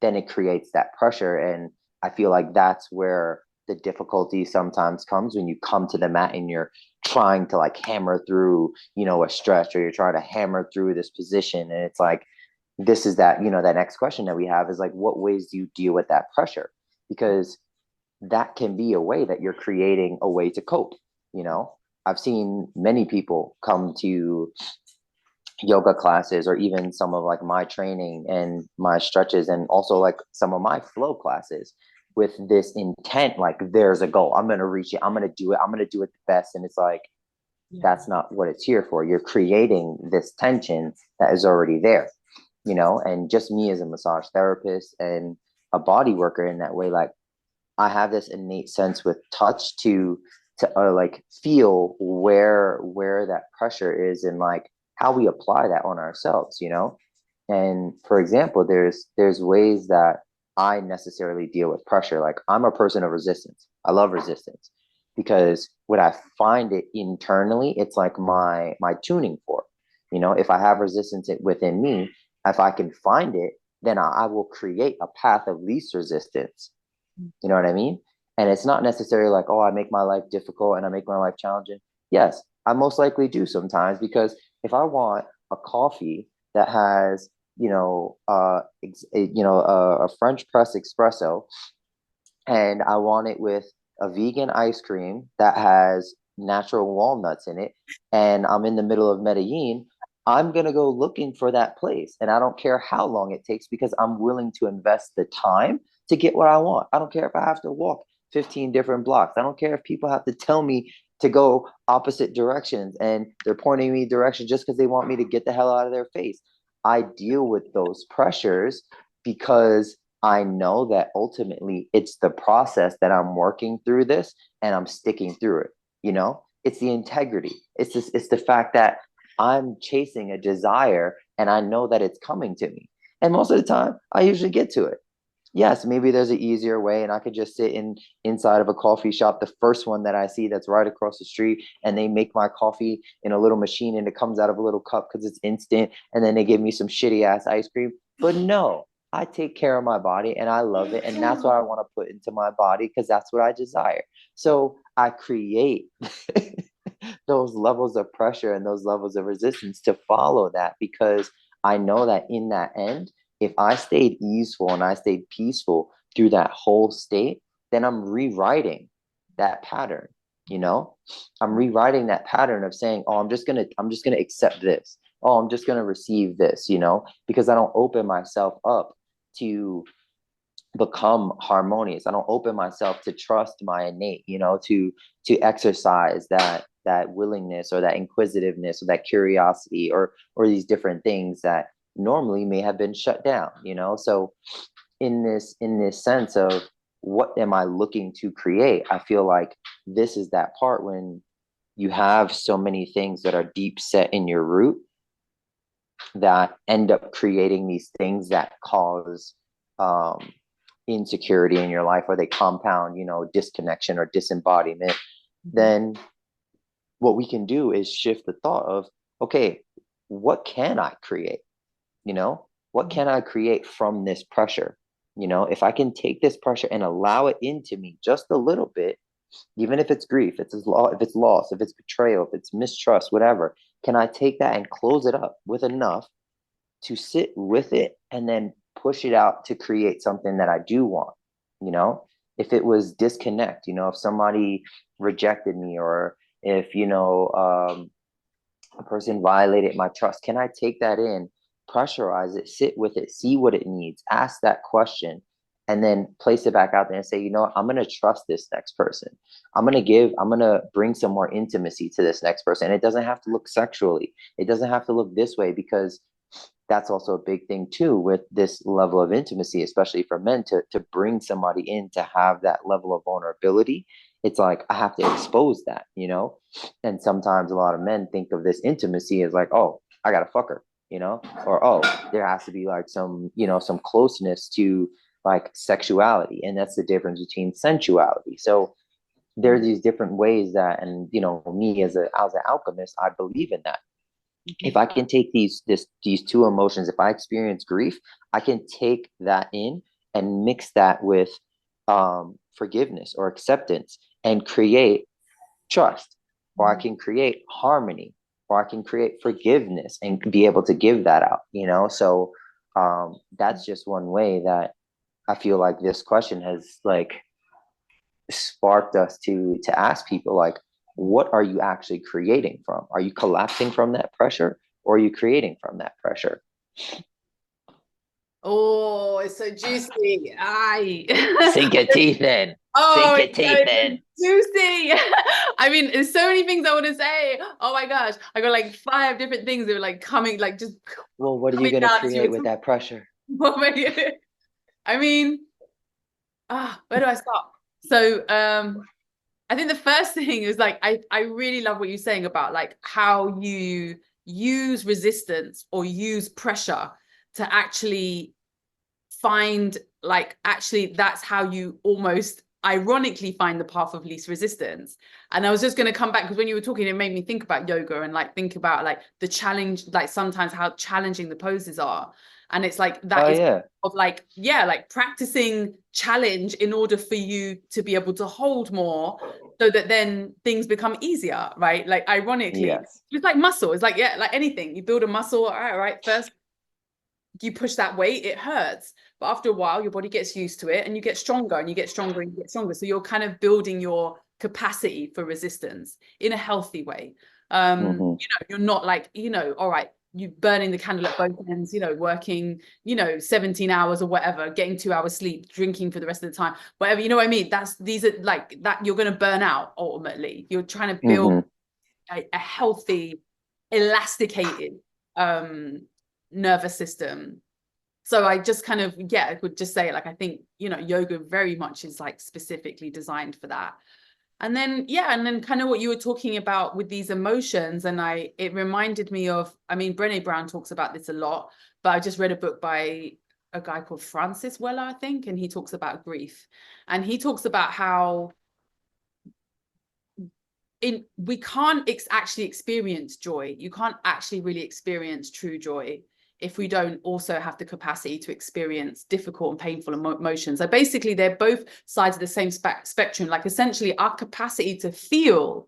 then it creates that pressure. And I feel like that's where the difficulty sometimes comes, when you come to the mat and you're trying to like hammer through, a stretch, or you're trying to hammer through this position. And it's like, this is that, that next question that we have is like, what ways do you deal with that pressure? Because that can be a way that you're creating a way to cope. I've seen many people come to yoga classes, or even some of like my training and my stretches, and also like some of my flow classes, with this intent, like there's a goal, I'm going to reach it, I'm going to do it, I'm going to do it the best. And it's like, that's not what it's here for. You're creating this tension that is already there, and just me as a massage therapist and a body worker in that way, like I have this innate sense with touch to like feel where that pressure is, and like how we apply that on ourselves. And for example, there's ways that I necessarily deal with pressure. Like I'm a person of resistance. I love resistance, because when I find it internally, it's like my tuning fork. If I have resistance within me, if I can find it, then I will create a path of least resistance. You know what I mean? And it's not necessarily like, oh, I make my life difficult and I make my life challenging. Yes, I most likely do sometimes, because if I want a coffee that has, a French press espresso, and I want it with a vegan ice cream that has natural walnuts in it, and I'm in the middle of Medellin, I'm going to go looking for that place. And I don't care how long it takes, because I'm willing to invest the time to get what I want. I don't care if I have to walk 15 different blocks. I don't care if people have to tell me to go opposite directions and they're pointing me direction just because they want me to get the hell out of their face. I deal with those pressures because I know that ultimately it's the process that I'm working through this and I'm sticking through it. It's the integrity. It's the fact that I'm chasing a desire and I know that it's coming to me. And most of the time, I usually get to it. Yes, maybe there's an easier way, and I could just sit inside of a coffee shop, the first one that I see that's right across the street, and they make my coffee in a little machine and it comes out of a little cup because it's instant, and then they give me some shitty ass ice cream. But no, I take care of my body and I love it, and that's what I want to put into my body because that's what I desire. So I create those levels of pressure and those levels of resistance to follow that, because I know that in that end, if I stayed easeful and I stayed peaceful through that whole state, then I'm rewriting that pattern. You know, I'm rewriting that pattern of saying, oh, I'm just gonna accept this. Oh, I'm just gonna receive this, because I don't open myself up to become harmonious. I don't open myself to trust my innate, to exercise that willingness or that inquisitiveness or that curiosity, or these different things that normally may have been shut down. So in this sense of what am I looking to create, I feel like this is that part when you have so many things that are deep set in your root that end up creating these things that cause insecurity in your life, or they compound, disconnection or disembodiment, then what we can do is shift the thought of, okay, what can I create? What can I create from this pressure? If I can take this pressure and allow it into me just a little bit, even if it's grief, if it's loss, if it's betrayal, if it's mistrust, whatever, can I take that and close it up with enough to sit with it and then push it out to create something that I do want? If it was disconnect, if somebody rejected me, or if, a person violated my trust, can I take that in, pressurize it, sit with it, see what it needs, ask that question, and then place it back out there and say, I'm going to trust this next person. I'm going to bring some more intimacy to this next person. And it doesn't have to look sexually. It doesn't have to look this way, because that's also a big thing too with this level of intimacy, especially for men, to bring somebody in to have that level of vulnerability. It's like, I have to expose that, and sometimes a lot of men think of this intimacy as like, oh, I gotta fuck her, or, oh, there has to be like some closeness to like sexuality. And that's the difference between sensuality. So there's these different ways that, and me as an alchemist, I believe in that. If I can take these two emotions, if I experience grief, I can take that in and mix that with forgiveness or acceptance and create trust, or I can create harmony, or I can create forgiveness and be able to give that out, So that's just one way that I feel like this question has like sparked us to ask people, like, what are you actually creating from? Are you collapsing from that pressure, or are you creating from that pressure? Oh, it's so juicy. Aye. Sink your teeth in. Oh, Sink your teeth in. Juicy. I mean, there's so many things I want to say. Oh my gosh. I got like 5 different things that were like coming, like just. Well, what are you going to create with that pressure? I mean, where do I start? So, I think the first thing is like, I really love what you're saying about like how you use resistance or use pressure to actually find, like, actually that's how you almost ironically find the path of least resistance. And I was just going to come back, because when you were talking, it made me think about yoga and like think about like the challenge, like sometimes how challenging the poses are. And it's like that of like, like practicing challenge in order for you to be able to hold more, so that then things become easier, right? Like ironically, it's like muscle. It's like, like anything, you build a muscle, all right, first you push that weight, it hurts, but after a while your body gets used to it and you get stronger and you get stronger and you get stronger. So you're kind of building your capacity for resistance in a healthy way. You're not like, all right, you burning the candle at both ends, working, 17 hours or whatever, getting 2 hours sleep, drinking for the rest of the time, whatever, you know what I mean? These are like that, you're going to burn out ultimately. You're trying to build a healthy, elasticated nervous system. So I just kind of, I would just say, like, I think, yoga very much is like specifically designed for that. And then, and then kind of what you were talking about with these emotions, and it reminded me of, I mean, Brene Brown talks about this a lot, but I just read a book by a guy called Francis Weller, I think, and he talks about grief. And he talks about how we can't actually experience joy. You can't actually really experience true joy if we don't also have the capacity to experience difficult and painful emotions. So basically, they're both sides of the same spectrum. Like essentially, our capacity to feel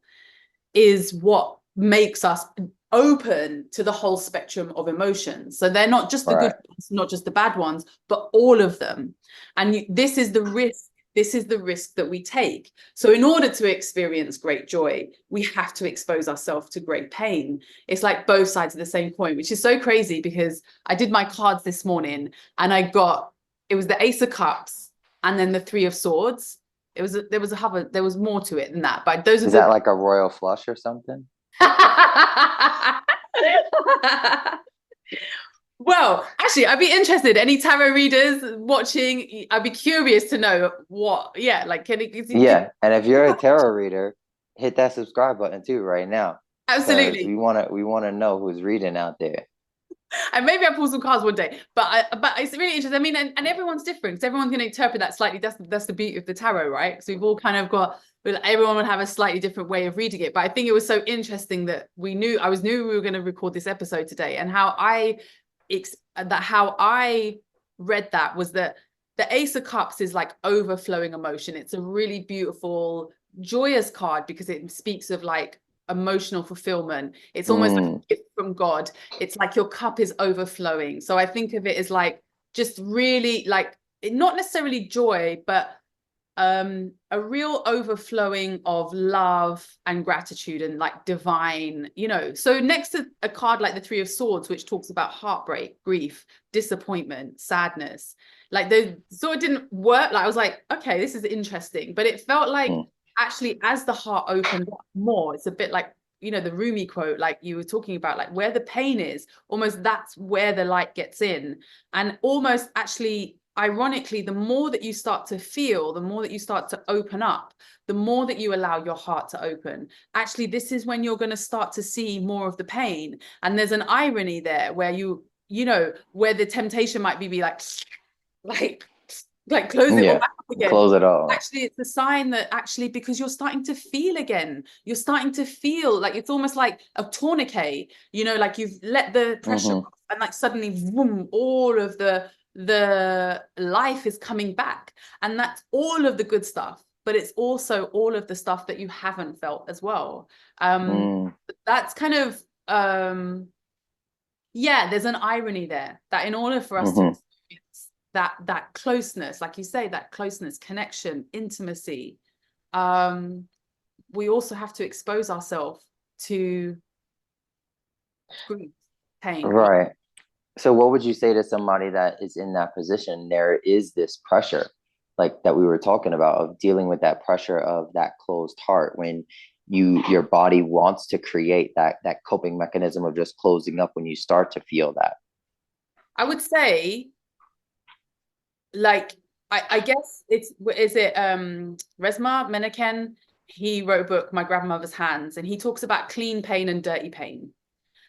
is what makes us open to the whole spectrum of emotions. So they're not just the good ones, not just the bad ones, but all of them. And this is the risk. This is the risk that we take. So in order to experience great joy, we have to expose ourselves to great pain. It's like both sides of the same coin, which is so crazy, because I did my cards this morning and it was the Ace of Cups and then the Three of Swords. There was more to it than that, but those are that like a royal flush or something? Well, actually, I'd be interested. Any tarot readers watching, I'd be curious to know what, like, can it? And if you're a tarot reader, hit that subscribe button too right now. Absolutely. We want to know who's reading out there. And maybe I pull some cards one day, but it's really interesting. I mean, and everyone's different. So everyone's going to interpret that slightly. That's the beauty of the tarot, right? So we've all kind of got, everyone would have a slightly different way of reading it. But I think it was so interesting that I knew we were going to record this episode today, and how I read that was that the Ace of Cups is like overflowing emotion. It's a really beautiful, joyous card because it speaks of like emotional fulfillment. It's almost like a gift from God. It's like your cup is overflowing. So I think of it as like just really like not necessarily joy, but a real overflowing of love and gratitude and like divine, so next to a card like the Three of Swords, which talks about heartbreak, grief, disappointment, sadness, like the sort of didn't work. Like I was like, okay, this is interesting, but it felt like actually as the heart opened up more, it's a bit like, the Rumi quote, like you were talking about, like where the pain is, almost that's where the light gets in. And almost actually, ironically, the more that you start to feel, the more that you start to open up, the more that you allow your heart to open, actually, this is when you're going to start to see more of the pain. And there's an irony there where where the temptation might be like close it all back up again. Close it all. Actually, it's a sign that actually, because you're starting to feel again, you're starting to feel like it's almost like a tourniquet, like you've let the pressure off, and like suddenly, boom, all of the life is coming back. And that's all of the good stuff, but it's also all of the stuff that you haven't felt as well. That's kind of, there's an irony there, that in order for us to experience that closeness, like you say, that closeness, connection, intimacy, we also have to expose ourselves to grief, pain. Right. So what would you say to somebody that is in that position? There is this pressure, like that we were talking about, of dealing with that pressure of that closed heart, when your body wants to create that coping mechanism of just closing up when you start to feel that. I would say, like, I guess is it Resmaa Menakem? He wrote a book, My Grandmother's Hands, and he talks about clean pain and dirty pain.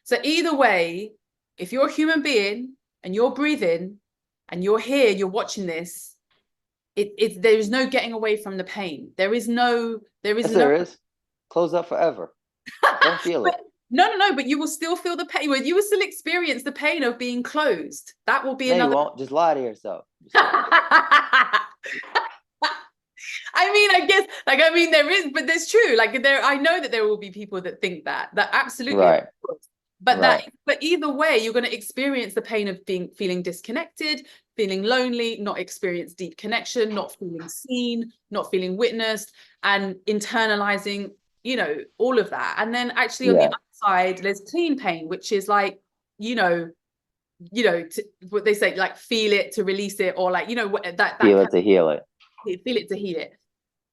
So either way, if you're a human being and you're breathing and you're here, you're watching this, there is no getting away from the pain. There is. There is. Close up forever. Don't feel it. No, but you will still feel the pain. You will still experience the pain of being closed. That will be another. You won't. Just lie to yourself. I mean, I guess, there is, but there's true. I know that there will be people that think that absolutely. Right. But but either way, you're going to experience the pain of feeling disconnected, feeling lonely, not experience deep connection, not feeling seen, not feeling witnessed, and internalizing, all of that. And then actually on the other side, there's clean pain, which is like, what they say, like feel it to release it, or like, that feel it to heal it. Feel it to heal it.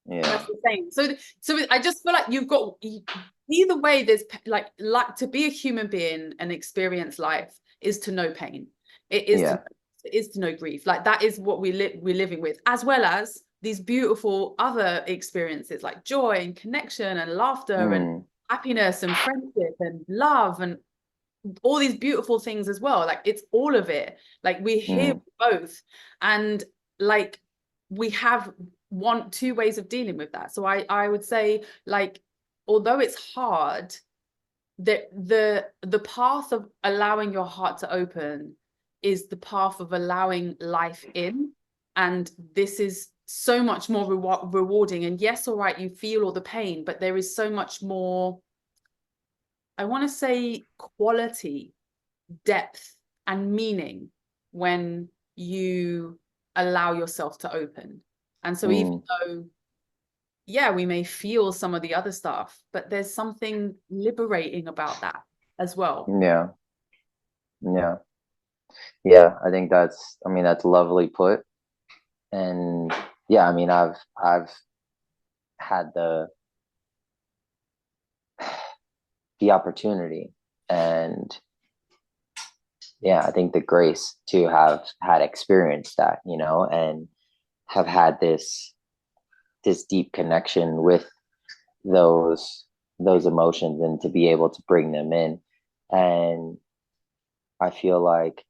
Yeah. That's the same. So I just feel like you've got, either way, there's like to be a human being and experience life is to know pain. It is to know grief. Like that is what we're living with, as well as these beautiful other experiences like joy and connection and laughter and happiness and friendship and love and all these beautiful things as well. Like it's all of it. Like we're here both, and like we have two ways of dealing with that. So I would say, like, although it's hard, the path of allowing your heart to open is the path of allowing life in, and this is so much more rewarding. And yes, all right, you feel all the pain, but there is so much more, I want to say, quality, depth, and meaning when you allow yourself to open. And so even though, we may feel some of the other stuff, but there's something liberating about that as well. Yeah, I think that's lovely put. And I've had the opportunity, and I think the grace to have had experienced that, and have had this deep connection with those emotions, and to be able to bring them in. And I feel like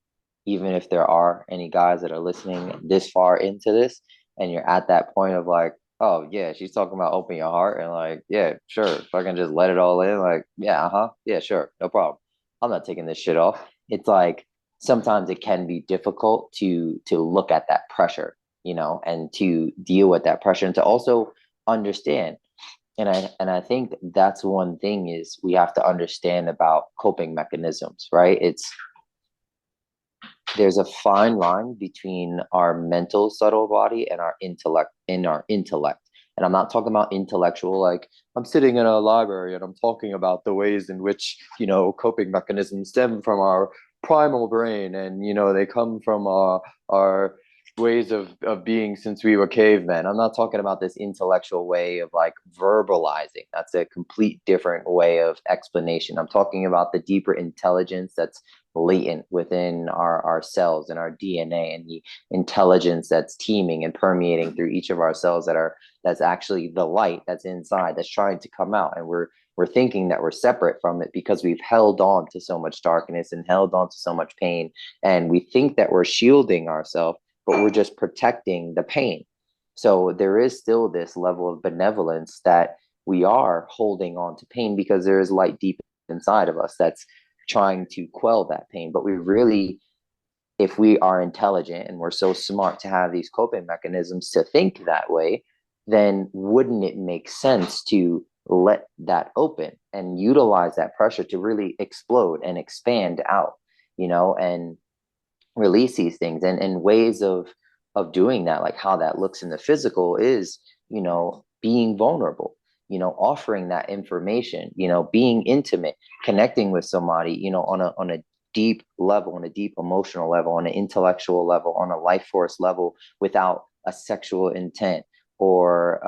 even if there are any guys that are listening this far into this, and you're at that point of like, oh yeah, she's talking about open your heart, and like, yeah, sure, if I can just let it all in, like, yeah, yeah, sure, no problem. I'm not taking this shit off. It's like sometimes it can be difficult to look at that pressure, and to deal with that pressure, and to also understand. And I think that's one thing is we have to understand about coping mechanisms, right? There's a fine line between our mental subtle body and our intellect. And I'm not talking about intellectual, like I'm sitting in a library and I'm talking about the ways in which, coping mechanisms stem from our primal brain, and they come from our ways of being since we were cavemen. I'm not talking about this intellectual way of like verbalizing. That's a complete different way of explanation. I'm talking about the deeper intelligence that's latent within our cells and our DNA, and the intelligence that's teeming and permeating through each of our cells that's actually the light that's inside that's trying to come out. And we're thinking that we're separate from it because we've held on to so much darkness and held on to so much pain, and we think that we're shielding ourselves, but we're just protecting the pain. So there is still this level of benevolence that we are holding on to pain because there is light deep inside of us that's trying to quell that pain. But we really, if we are intelligent and we're so smart to have these coping mechanisms to think that way, then wouldn't it make sense to let that open and utilize that pressure to really explode and expand out, and release these things, and ways of doing that, like how that looks in the physical is, being vulnerable, offering that information, being intimate, connecting with somebody, on a deep level, on a deep emotional level, on an intellectual level, on a life force level, without a sexual intent or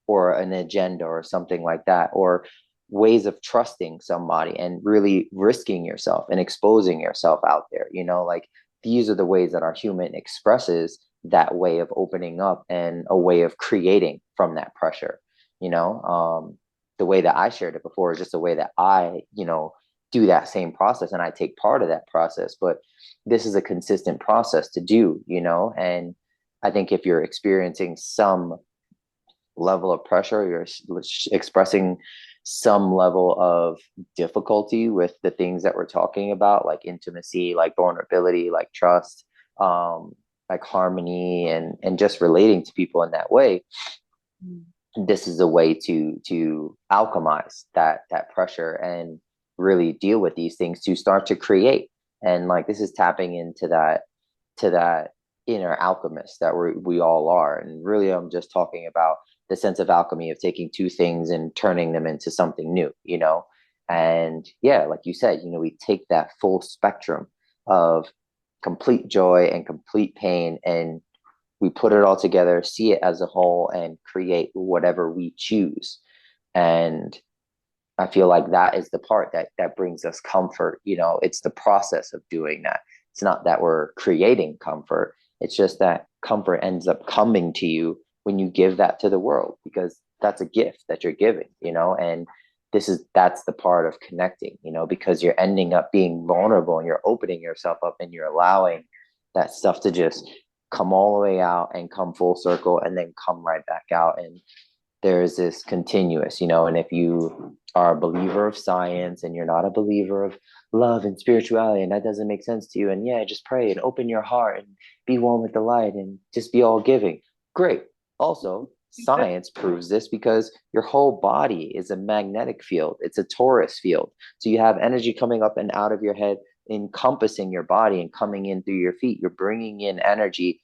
an agenda or something like that, or ways of trusting somebody and really risking yourself and exposing yourself out there, like these are the ways that our human expresses that way of opening up and a way of creating from that pressure. The way that I shared it before is just a way that I, do that same process, and I take part of that process. But this is a consistent process to do, and I think if you're experiencing some level of pressure, you're expressing some level of difficulty with the things that we're talking about, like intimacy, like vulnerability, like trust, like harmony, and just relating to people in that way. This is a way to alchemize that pressure and really deal with these things, to start to create. And like this is tapping into that inner alchemist that we all are. And really, I'm just talking about the sense of alchemy of taking two things and turning them into something new, And yeah, like you said, we take that full spectrum of complete joy and complete pain, and we put it all together, see it as a whole, and create whatever we choose. And I feel like that is the part that brings us comfort. It's the process of doing that. It's not that we're creating comfort. It's just that comfort ends up coming to you when you give that to the world, because that's a gift that you're giving, and that's the part of connecting, because you're ending up being vulnerable and you're opening yourself up and you're allowing that stuff to just come all the way out and come full circle and then come right back out. And there's this continuous, and if you are a believer of science and you're not a believer of love and spirituality, and that doesn't make sense to you, and yeah, just pray and open your heart and be one with the light and just be all giving. Great. Also, science proves this because your whole body is a magnetic field. It's a torus field. So you have energy coming up and out of your head, encompassing your body and coming in through your feet. You're bringing in energy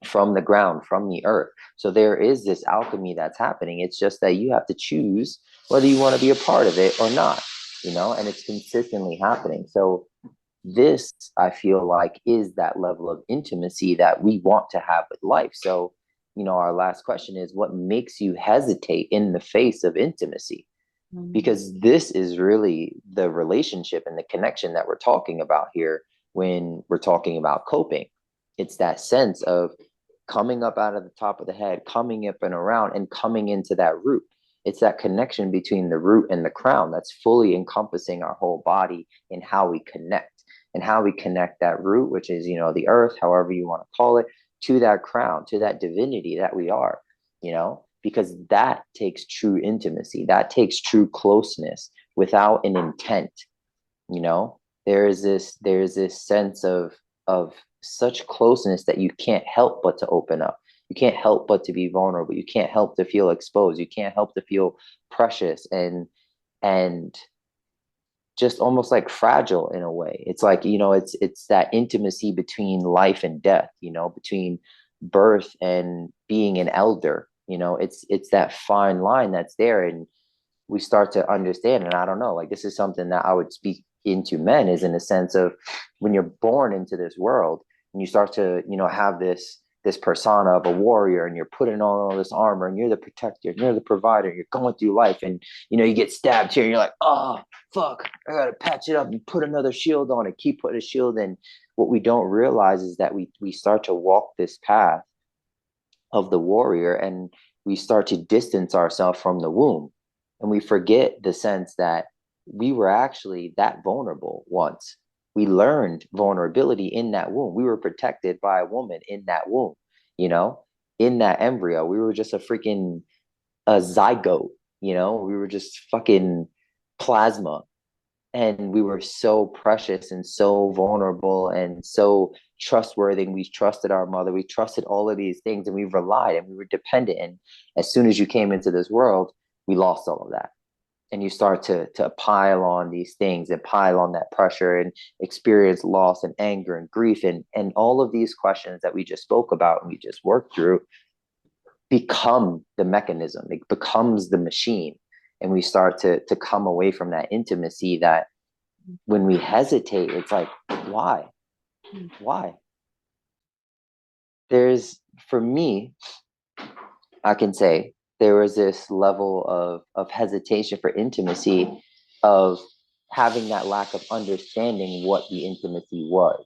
from the ground, from the earth. So there is this alchemy that's happening. It's just that you have to choose whether you want to be a part of it or not, and it's consistently happening. So this, I feel like, is that level of intimacy that we want to have with life. So, our last question is, what makes you hesitate in the face of intimacy? Because this is really the relationship and the connection that we're talking about here when we're talking about coping. It's that sense of coming up out of the top of the head, coming up and around, and coming into that root. It's that connection between the root and the crown that's fully encompassing our whole body and how we connect. and how we connect that root, which is, you know, the earth, however you want to call it, to that crown, to that divinity that we are, you know, because that takes true intimacy, that takes true closeness without an intent, you know. There's this sense of such closeness that you can't help but to open up. You can't help but to be vulnerable. You can't help to feel exposed. You can't help to feel precious and just almost like fragile in a way. It's like, you know, it's that intimacy between life and death, you know, between birth and being an elder. You know, it's that fine line that's there, and we start to understand. And I don't know, like, this is something that I would speak into men, is in the sense of when you're born into this world and you start to, you know, have this persona of a warrior, and you're putting on all this armor, and you're the protector, and you're the provider, you're going through life, and you know, you get stabbed here and you're like, oh fuck, I gotta patch it up and put another shield on and keep putting a shield in. What we don't realize is that we start to walk this path of the warrior, and we start to distance ourselves from the womb, and we forget the sense that we were actually that vulnerable once. We learned vulnerability in that womb. We were protected by a woman in that womb, you know, in that embryo. We were just a zygote, you know, we were just fucking plasma, and we were so precious and so vulnerable and so trustworthy. And we trusted our mother, we trusted all of these things, and we relied and we were dependent. And as soon as you came into this world, we lost all of that. And you start to pile on these things and pile on that pressure and experience loss and anger and grief, and all of these questions that we just spoke about and we just worked through become the mechanism. It becomes the machine. And we start to come away from that intimacy, that when we hesitate, it's like, why? Why? There's, for me, I can say there was this level of hesitation for intimacy, of having that lack of understanding what the intimacy was.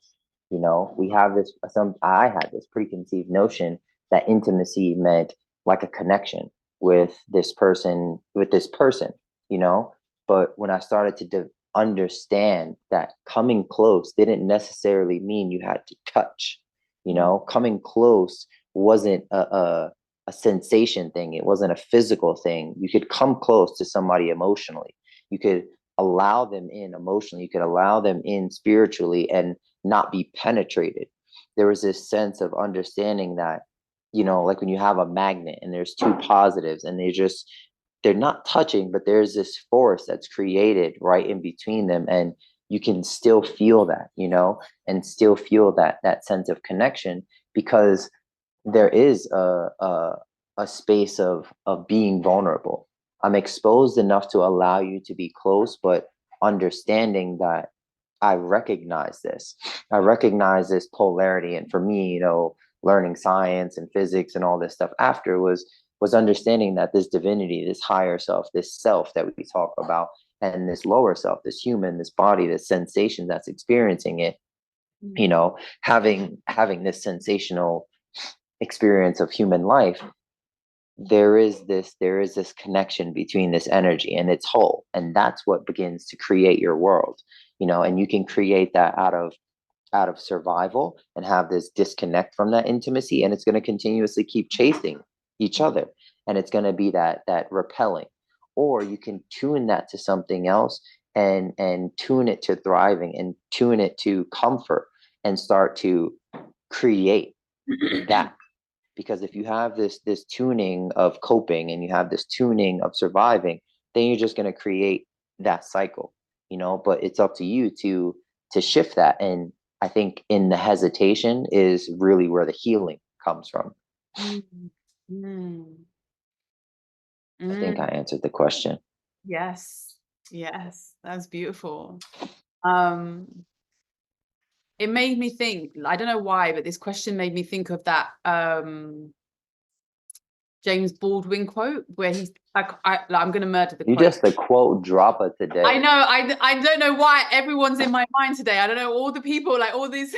You know, we have this, I had this preconceived notion that intimacy meant like a connection with this person, you know. But when I started to understand that coming close didn't necessarily mean you had to touch, you know, coming close wasn't a sensation thing. It wasn't a physical thing. You could come close to somebody emotionally. You could allow them in emotionally. You could allow them in spiritually and not be penetrated. There was this sense of understanding that, you know, like when you have a magnet and there's two positives and they're not touching, but there's this force that's created right in between them. And you can still feel that, you know, and still feel that sense of connection, because there is a space of being vulnerable. I'm exposed enough to allow you to be close, but understanding that I recognize this. I recognize this polarity. And for me, you know, learning science and physics and all this stuff after was understanding that this divinity, this higher self, this self that we talk about, and this lower self, this human, this body, this sensation that's experiencing it, you know, having this sensational experience of human life, there is this connection between this energy and its whole, and that's what begins to create your world, you know. And you can create that out of survival and have this disconnect from that intimacy, and it's going to continuously keep chasing each other, and it's going to be that repelling. Or you can tune that to something else, and tune it to thriving, and tune it to comfort, and start to create that. Because if you have this tuning of coping and you have this tuning of surviving, then you're just going to create that cycle, you know. But it's up to you to shift that. And I think in the hesitation is really where the healing comes from. Mm. Mm. I think I Mm. answered the question. Yes, yes, that's beautiful. Um, it made me think, I don't know why, but this question made me think of that James Baldwin quote where he's like, I'm going to murder the You quote. just the quote dropper I today. know, I don't know why everyone's in my mind today. I don't know, all the people, like all these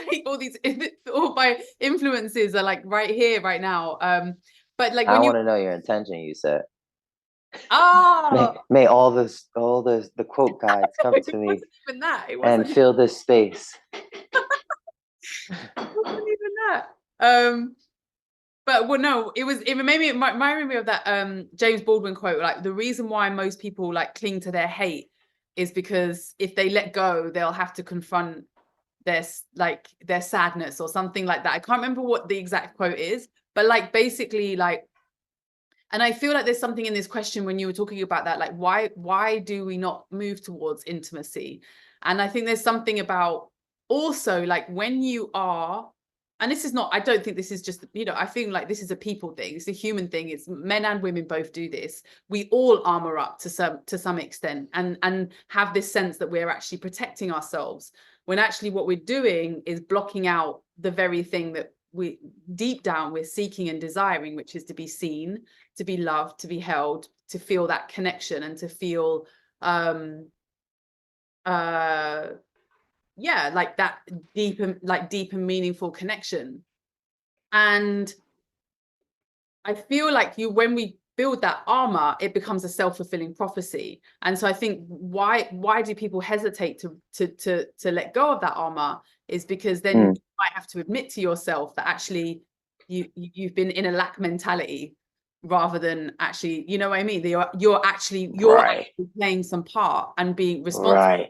all my influences are like right here, right now. But like I when you want to know your intention, you said. Oh, May all the quote guides come it to me wasn't even that. It and wasn't, fill this space. it wasn't even that. But well, no, it reminded me of that James Baldwin quote. Like, the reason why most people like cling to their hate is because if they let go, they'll have to confront their sadness or something like that. I can't remember what the exact quote is, but like basically like, and I feel like there's something in this question when you were talking about that, like why do we not move towards intimacy? And I think there's something about also like when you are, and this is not, I don't think this is just, I feel like this is a people thing, it's a human thing, it's men and women both do this. We all armor up to some extent and have this sense that we're actually protecting ourselves, when actually what we're doing is blocking out the very thing that we deep down we're seeking and desiring, which is to be seen, to be loved, to be held, to feel that connection, and to feel yeah, like that deep and meaningful connection. And I feel like when we build that armor, it becomes a self-fulfilling prophecy. And so I think why do people hesitate to let go of that armor is because then you might have to admit to yourself that actually you've been in a lack mentality, rather than actually, you know what I mean? You're actually playing some part and being responsible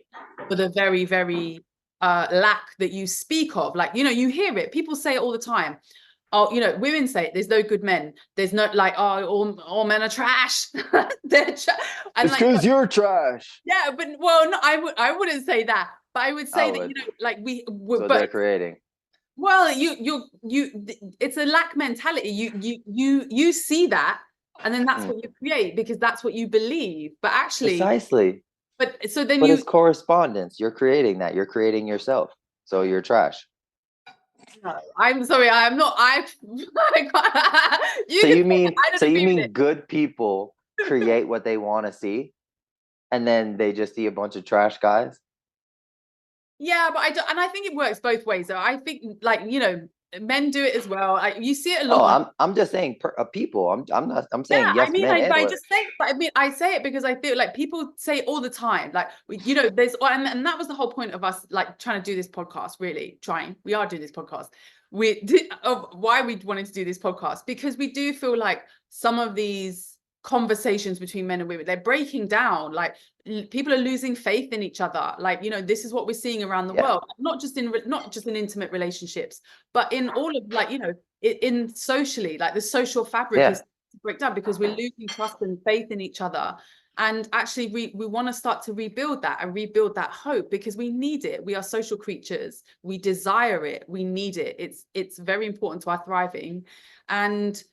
for the very, very lack that you speak of. Like, you hear it, people say it all the time. Oh, women say it, there's no good men. There's no like, oh, all men are trash. They're and It's because you're trash. yeah, but well, no, I wouldn't say that, but I would say that like so they're creating. Well, you it's a lack mentality. You see that, and then that's what you create because that's what you believe. But actually, precisely. But so then but it's correspondence. You're creating that. You're creating yourself. So you're trash. No, I'm sorry. I'm not. So you mean good people create what they want to see, and then they just see a bunch of trash guys? Yeah, but I think it works both ways. So I think, like, men do it as well. You see it a lot. Oh, I'm just saying people. I'm saying Yeah, yes, I mean, men and I women. just say, but I mean, I say it because I feel like people say it all the time. Like, there's, and that was the whole point of us like trying to do this podcast. Really trying, we are doing this podcast. Of why we wanted to do this podcast, because we do feel like some of these conversations between men and women, they're breaking down. Like, people are losing faith in each other. Like, this is what we're seeing around the world, not just in intimate relationships, but in all of, like, in socially, like the social fabric is to break down because we're losing trust and faith in each other. And actually we want to start to rebuild that and rebuild that hope, because we need it. We are social creatures, we desire it, we need it. It's very important to our thriving. And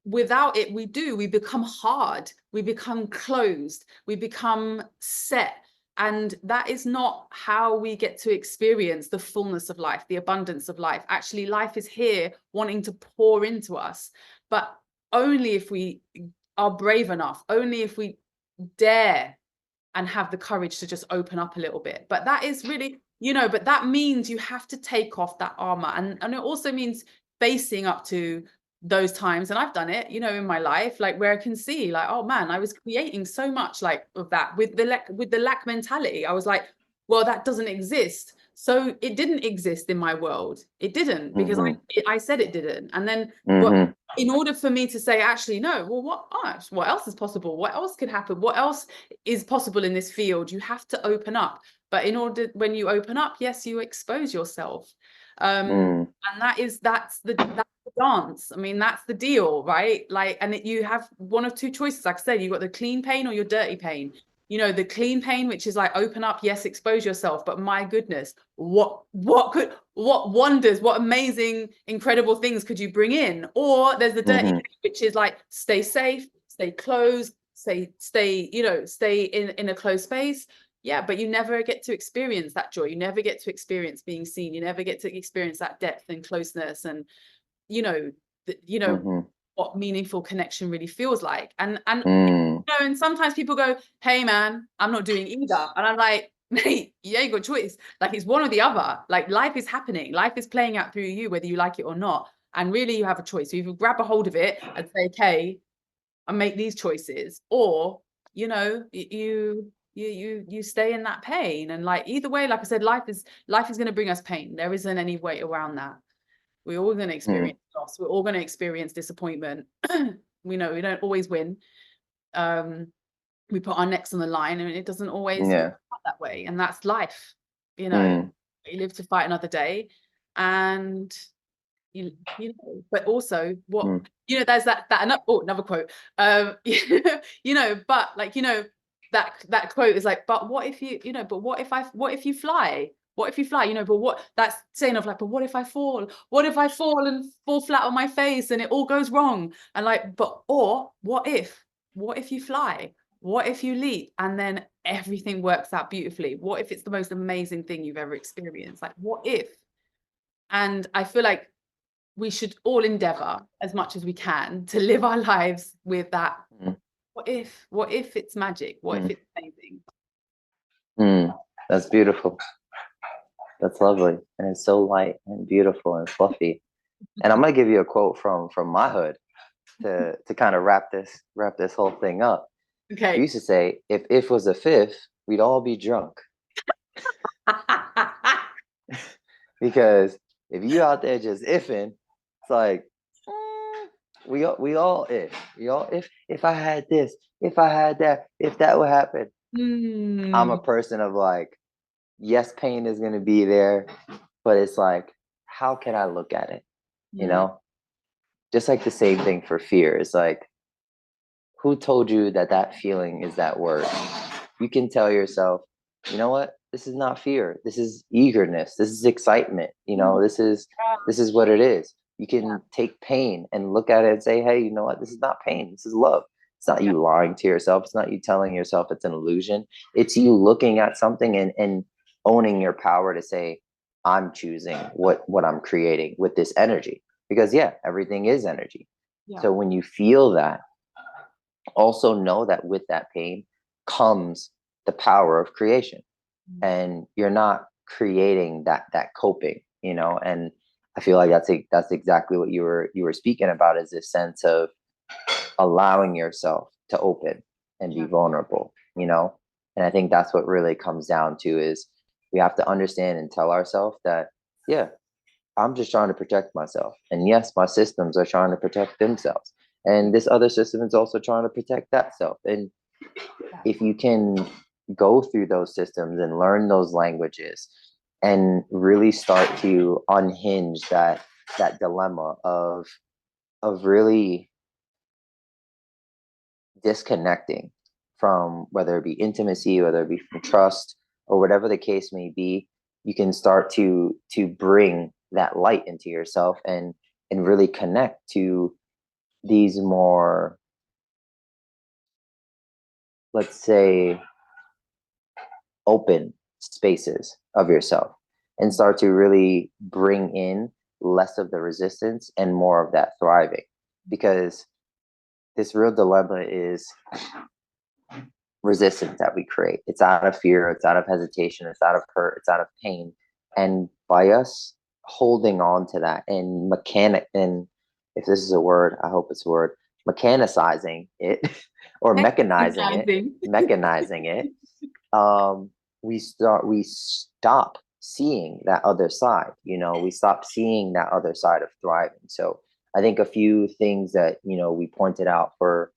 without it, we become hard, we become closed, we become set. And that is not how we get to experience the fullness of life, the abundance of life. Actually, life is here wanting to pour into us, but only if we are brave enough, only if we dare and have the courage to just open up a little bit. But that is really, but that means you have to take off that armor. And it also means facing up to those times, and I've done it, in my life, like where I can see, like, oh man, I was creating so much like of that with the lack mentality. I was like, well, that doesn't exist. So it didn't exist in my world. It didn't, because I said it didn't. And then, but in order for me to say, actually, no, well, what else is possible? What else could happen? What else is possible in this field? You have to open up. But when you open up, yes, you expose yourself. And that's the dance. I mean, that's the deal, right? Like, and you have one of two choices. Like I said, you've got the clean pain or your dirty pain. The clean pain, which is like, open up, yes, expose yourself. But my goodness, what wonders, what amazing, incredible things could you bring in? Or there's the dirty pain, which is like, stay safe, stay closed, stay in a closed space. Yeah, but you never get to experience that joy. You never get to experience being seen. You never get to experience that depth and closeness, and what meaningful connection really feels like. And and sometimes people go, hey man, I'm not doing either. And I'm like, mate, you ain't got a choice. Like, it's one or the other. Like, life is happening, life is playing out through you, whether you like it or not. And really, you have a choice. So you grab a hold of it and say, okay, make these choices, or you know, you stay in that pain. And like either way, like I said, life is going to bring us pain. There isn't any way around that. We're all going to experience loss. We're all going to experience disappointment. We know we don't always win. We put our necks on the line, and it doesn't always work out that way. And that's life. You know, you live to fight another day. And you know, but also what you know, there's another quote. You know, but like, you know, that quote is like, but what if you know, but what if you fly? What if you fly? You know, but what that's saying of like, but what if I fall? What if I fall and fall flat on my face and it all goes wrong? And like, but or what if you fly? What if you leap and then everything works out beautifully? What if it's the most amazing thing you've ever experienced? Like, what if? And I feel like we should all endeavor as much as we can to live our lives with that. What if it's magic? What if it's amazing? That's beautiful. That's lovely. And it's so light and beautiful and fluffy. And I'm gonna give you a quote from my hood to kind of wrap this whole thing up. Okay. We used to say, if was a fifth, we'd all be drunk. Because if you out there just ifing, it's like we all if I had this, if I had that, if that would happen. I'm a person of like, yes, pain is gonna be there, but it's like, how can I look at it? You know, just like the same thing for fear. It's like, who told you that feeling is that word? You can tell yourself, you know what? This is not fear. This is eagerness. This is excitement. You know, this is what it is. You can take pain and look at it and say, hey, you know what? This is not pain. This is love. It's not you lying to yourself. It's not you telling yourself it's an illusion. It's you looking at something and owning your power to say, I'm choosing what I'm creating with this energy. Because everything is energy. So when you feel that, also know that with that pain comes the power of creation, and you're not creating that coping, you know. And I feel like that's exactly what you were speaking about, is this sense of allowing yourself to open and be vulnerable, you know. And I think that's what really comes down to, is we have to understand and tell ourselves that I'm just trying to protect myself, and yes, my systems are trying to protect themselves, and this other system is also trying to protect that self. And if you can go through those systems and learn those languages and really start to unhinge that dilemma of really disconnecting from, whether it be intimacy, whether it be from trust, or whatever the case may be, you can start to bring that light into yourself and really connect to these more, let's say, open spaces of yourself, and start to really bring in less of the resistance and more of that thriving. Because this real dilemma is resistance that we create. It's out of fear, it's out of hesitation, it's out of hurt, it's out of pain. And by us holding on to that and and if this is a word, I hope it's a word, mechanicizing it or mechanizing it, we stop seeing that other side. You know, we stop seeing that other side of thriving. So I think a few things that, you know, we pointed out for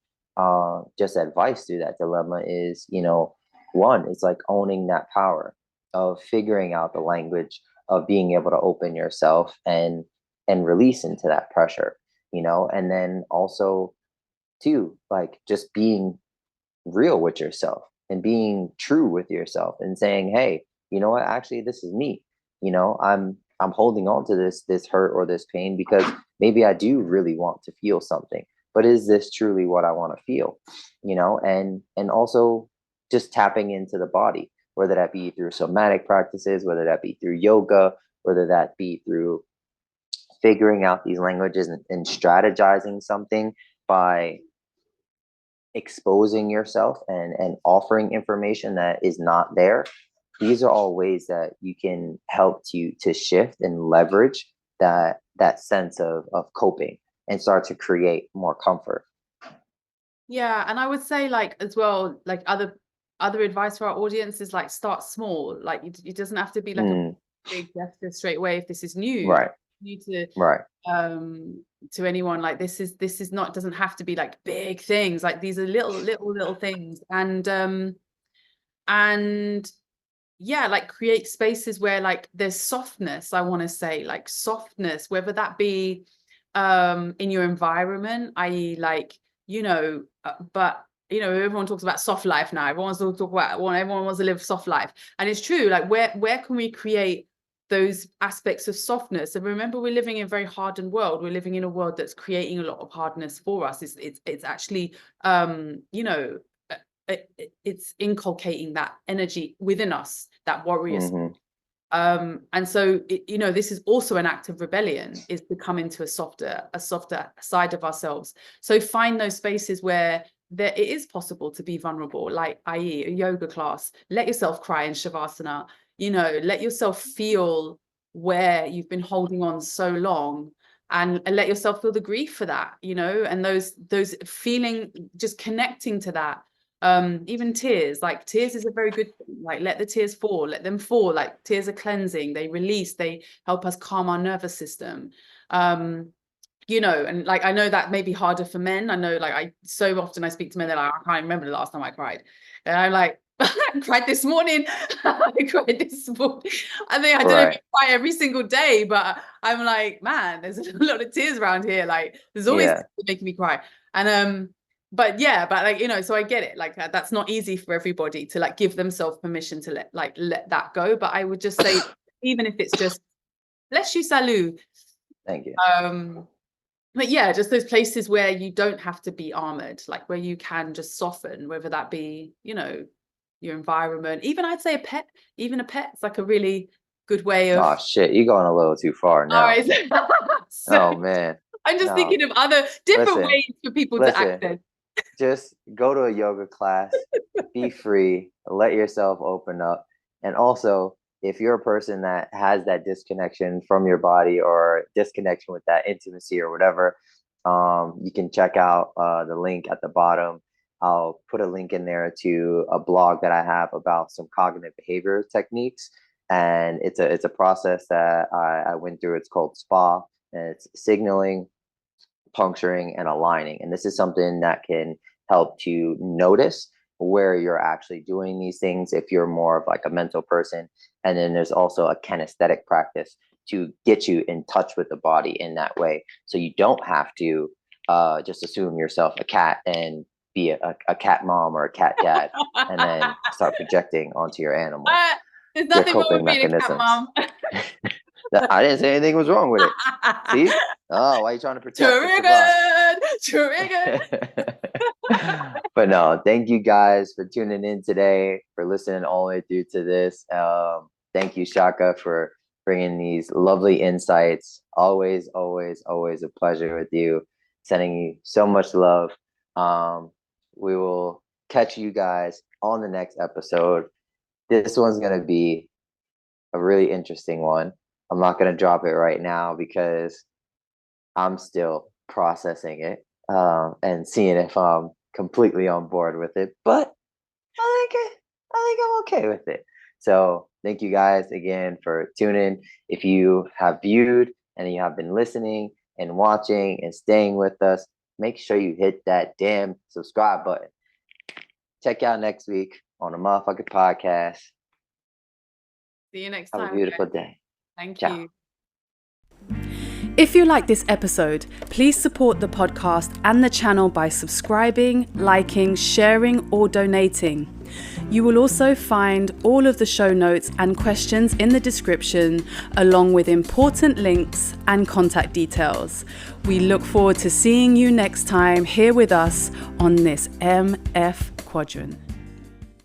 just advice through that dilemma is, you know, one, it's like owning that power of figuring out the language of being able to open yourself and release into that pressure, you know. And then also two, like just being real with yourself and being true with yourself and saying, hey, you know what, actually this is me. You know, I'm holding on to this hurt or this pain because maybe I do really want to feel something, but is this truly what I want to feel? You know. And also just tapping into the body, whether that be through somatic practices, whether that be through yoga, whether that be through figuring out these languages and strategizing something by exposing yourself and offering information that is not there. These are all ways that you can help to shift and leverage that sense of coping and start to create more comfort. Yeah, and I would say like as well, like other advice for our audience is like start small. Like it doesn't have to be like a big gesture straight away if this is new. Right. Like new to Right. anyone, like this is not, doesn't have to be like big things. Like these are little things. And yeah, like create spaces where like there's softness. I want to say like softness, whether that be in your environment, i.e. like, but everyone talks about soft life now. Everyone wants to talk about, everyone wants to live soft life, and it's true. Like where can we create those aspects of softness? And remember, we're living in a very hardened world. We're living in a world that's creating a lot of hardness for us. It's actually it's inculcating that energy within us, that warrior spirit. And so this is also an act of rebellion, is to come into a softer side of ourselves. So find those spaces where it is possible to be vulnerable, like i.e. a yoga class. Let yourself cry in shavasana, let yourself feel where you've been holding on so long, and let yourself feel the grief for that, and those feeling, just connecting to that. Even tears, like tears is a very good thing. Like let the tears fall, let them fall. Like tears are cleansing, they release, they help us calm our nervous system. And like I know that may be harder for men. I know, like I speak to men, they're like, I can't remember the last time I cried, and I'm like, I cried this morning. I cried this morning. I think I don't know if I cry every single day, but I'm like, man, there's a lot of tears around here. Like there's always making me cry. And but like, so I get it. Like that's not easy for everybody to like give themselves permission to let that go. But I would just say, even if it's just bless you, salut. Thank you. But yeah, just those places where you don't have to be armored, like where you can just soften, whether that be, your environment. Even I'd say a pet's like a really good way of. Oh shit, you're going a little too far now. Right. Oh man. I'm just thinking of other different ways for people to access. Just go to a yoga class, be free, let yourself open up. And also, if you're a person that has that disconnection from your body, or disconnection with that intimacy or whatever, you can check out the link at the bottom. I'll put a link in there to a blog that I have about some cognitive behavior techniques. And it's a process that I went through. It's called SPA, and it's signaling, puncturing, and aligning. And this is something that can help to notice where you're actually doing these things if you're more of like a mental person. And then there's also a kinesthetic practice to get you in touch with the body in that way. So you don't have to just assume yourself a cat and be a cat mom or a cat dad and then start projecting onto your animal. There's nothing wrong with being a cat mom. I didn't say anything was wrong with it. See? Oh, why are you trying to protect? Triggered. But no, thank you guys for tuning in today, for listening all the way through to this. Thank you, Shaka, for bringing these lovely insights. Always, always, always a pleasure with you. Sending you so much love. We will catch you guys on the next episode. This one's going to be a really interesting one. I'm not going to drop it right now because I'm still processing it and seeing if I'm completely on board with it. But I think I'm okay with it. So thank you guys again for tuning. If you have viewed and you have been listening and watching and staying with us, make sure you hit that damn subscribe button. Check out next week on the motherfucking podcast. See you next time. Have a beautiful day. Thank Ciao. you. If you like this episode, please support the podcast and the channel by subscribing, liking, sharing, or donating. You will also find all of the show notes and questions in the description, along with important links and contact details. We look forward to seeing you next time here with us on this MF Quadrant.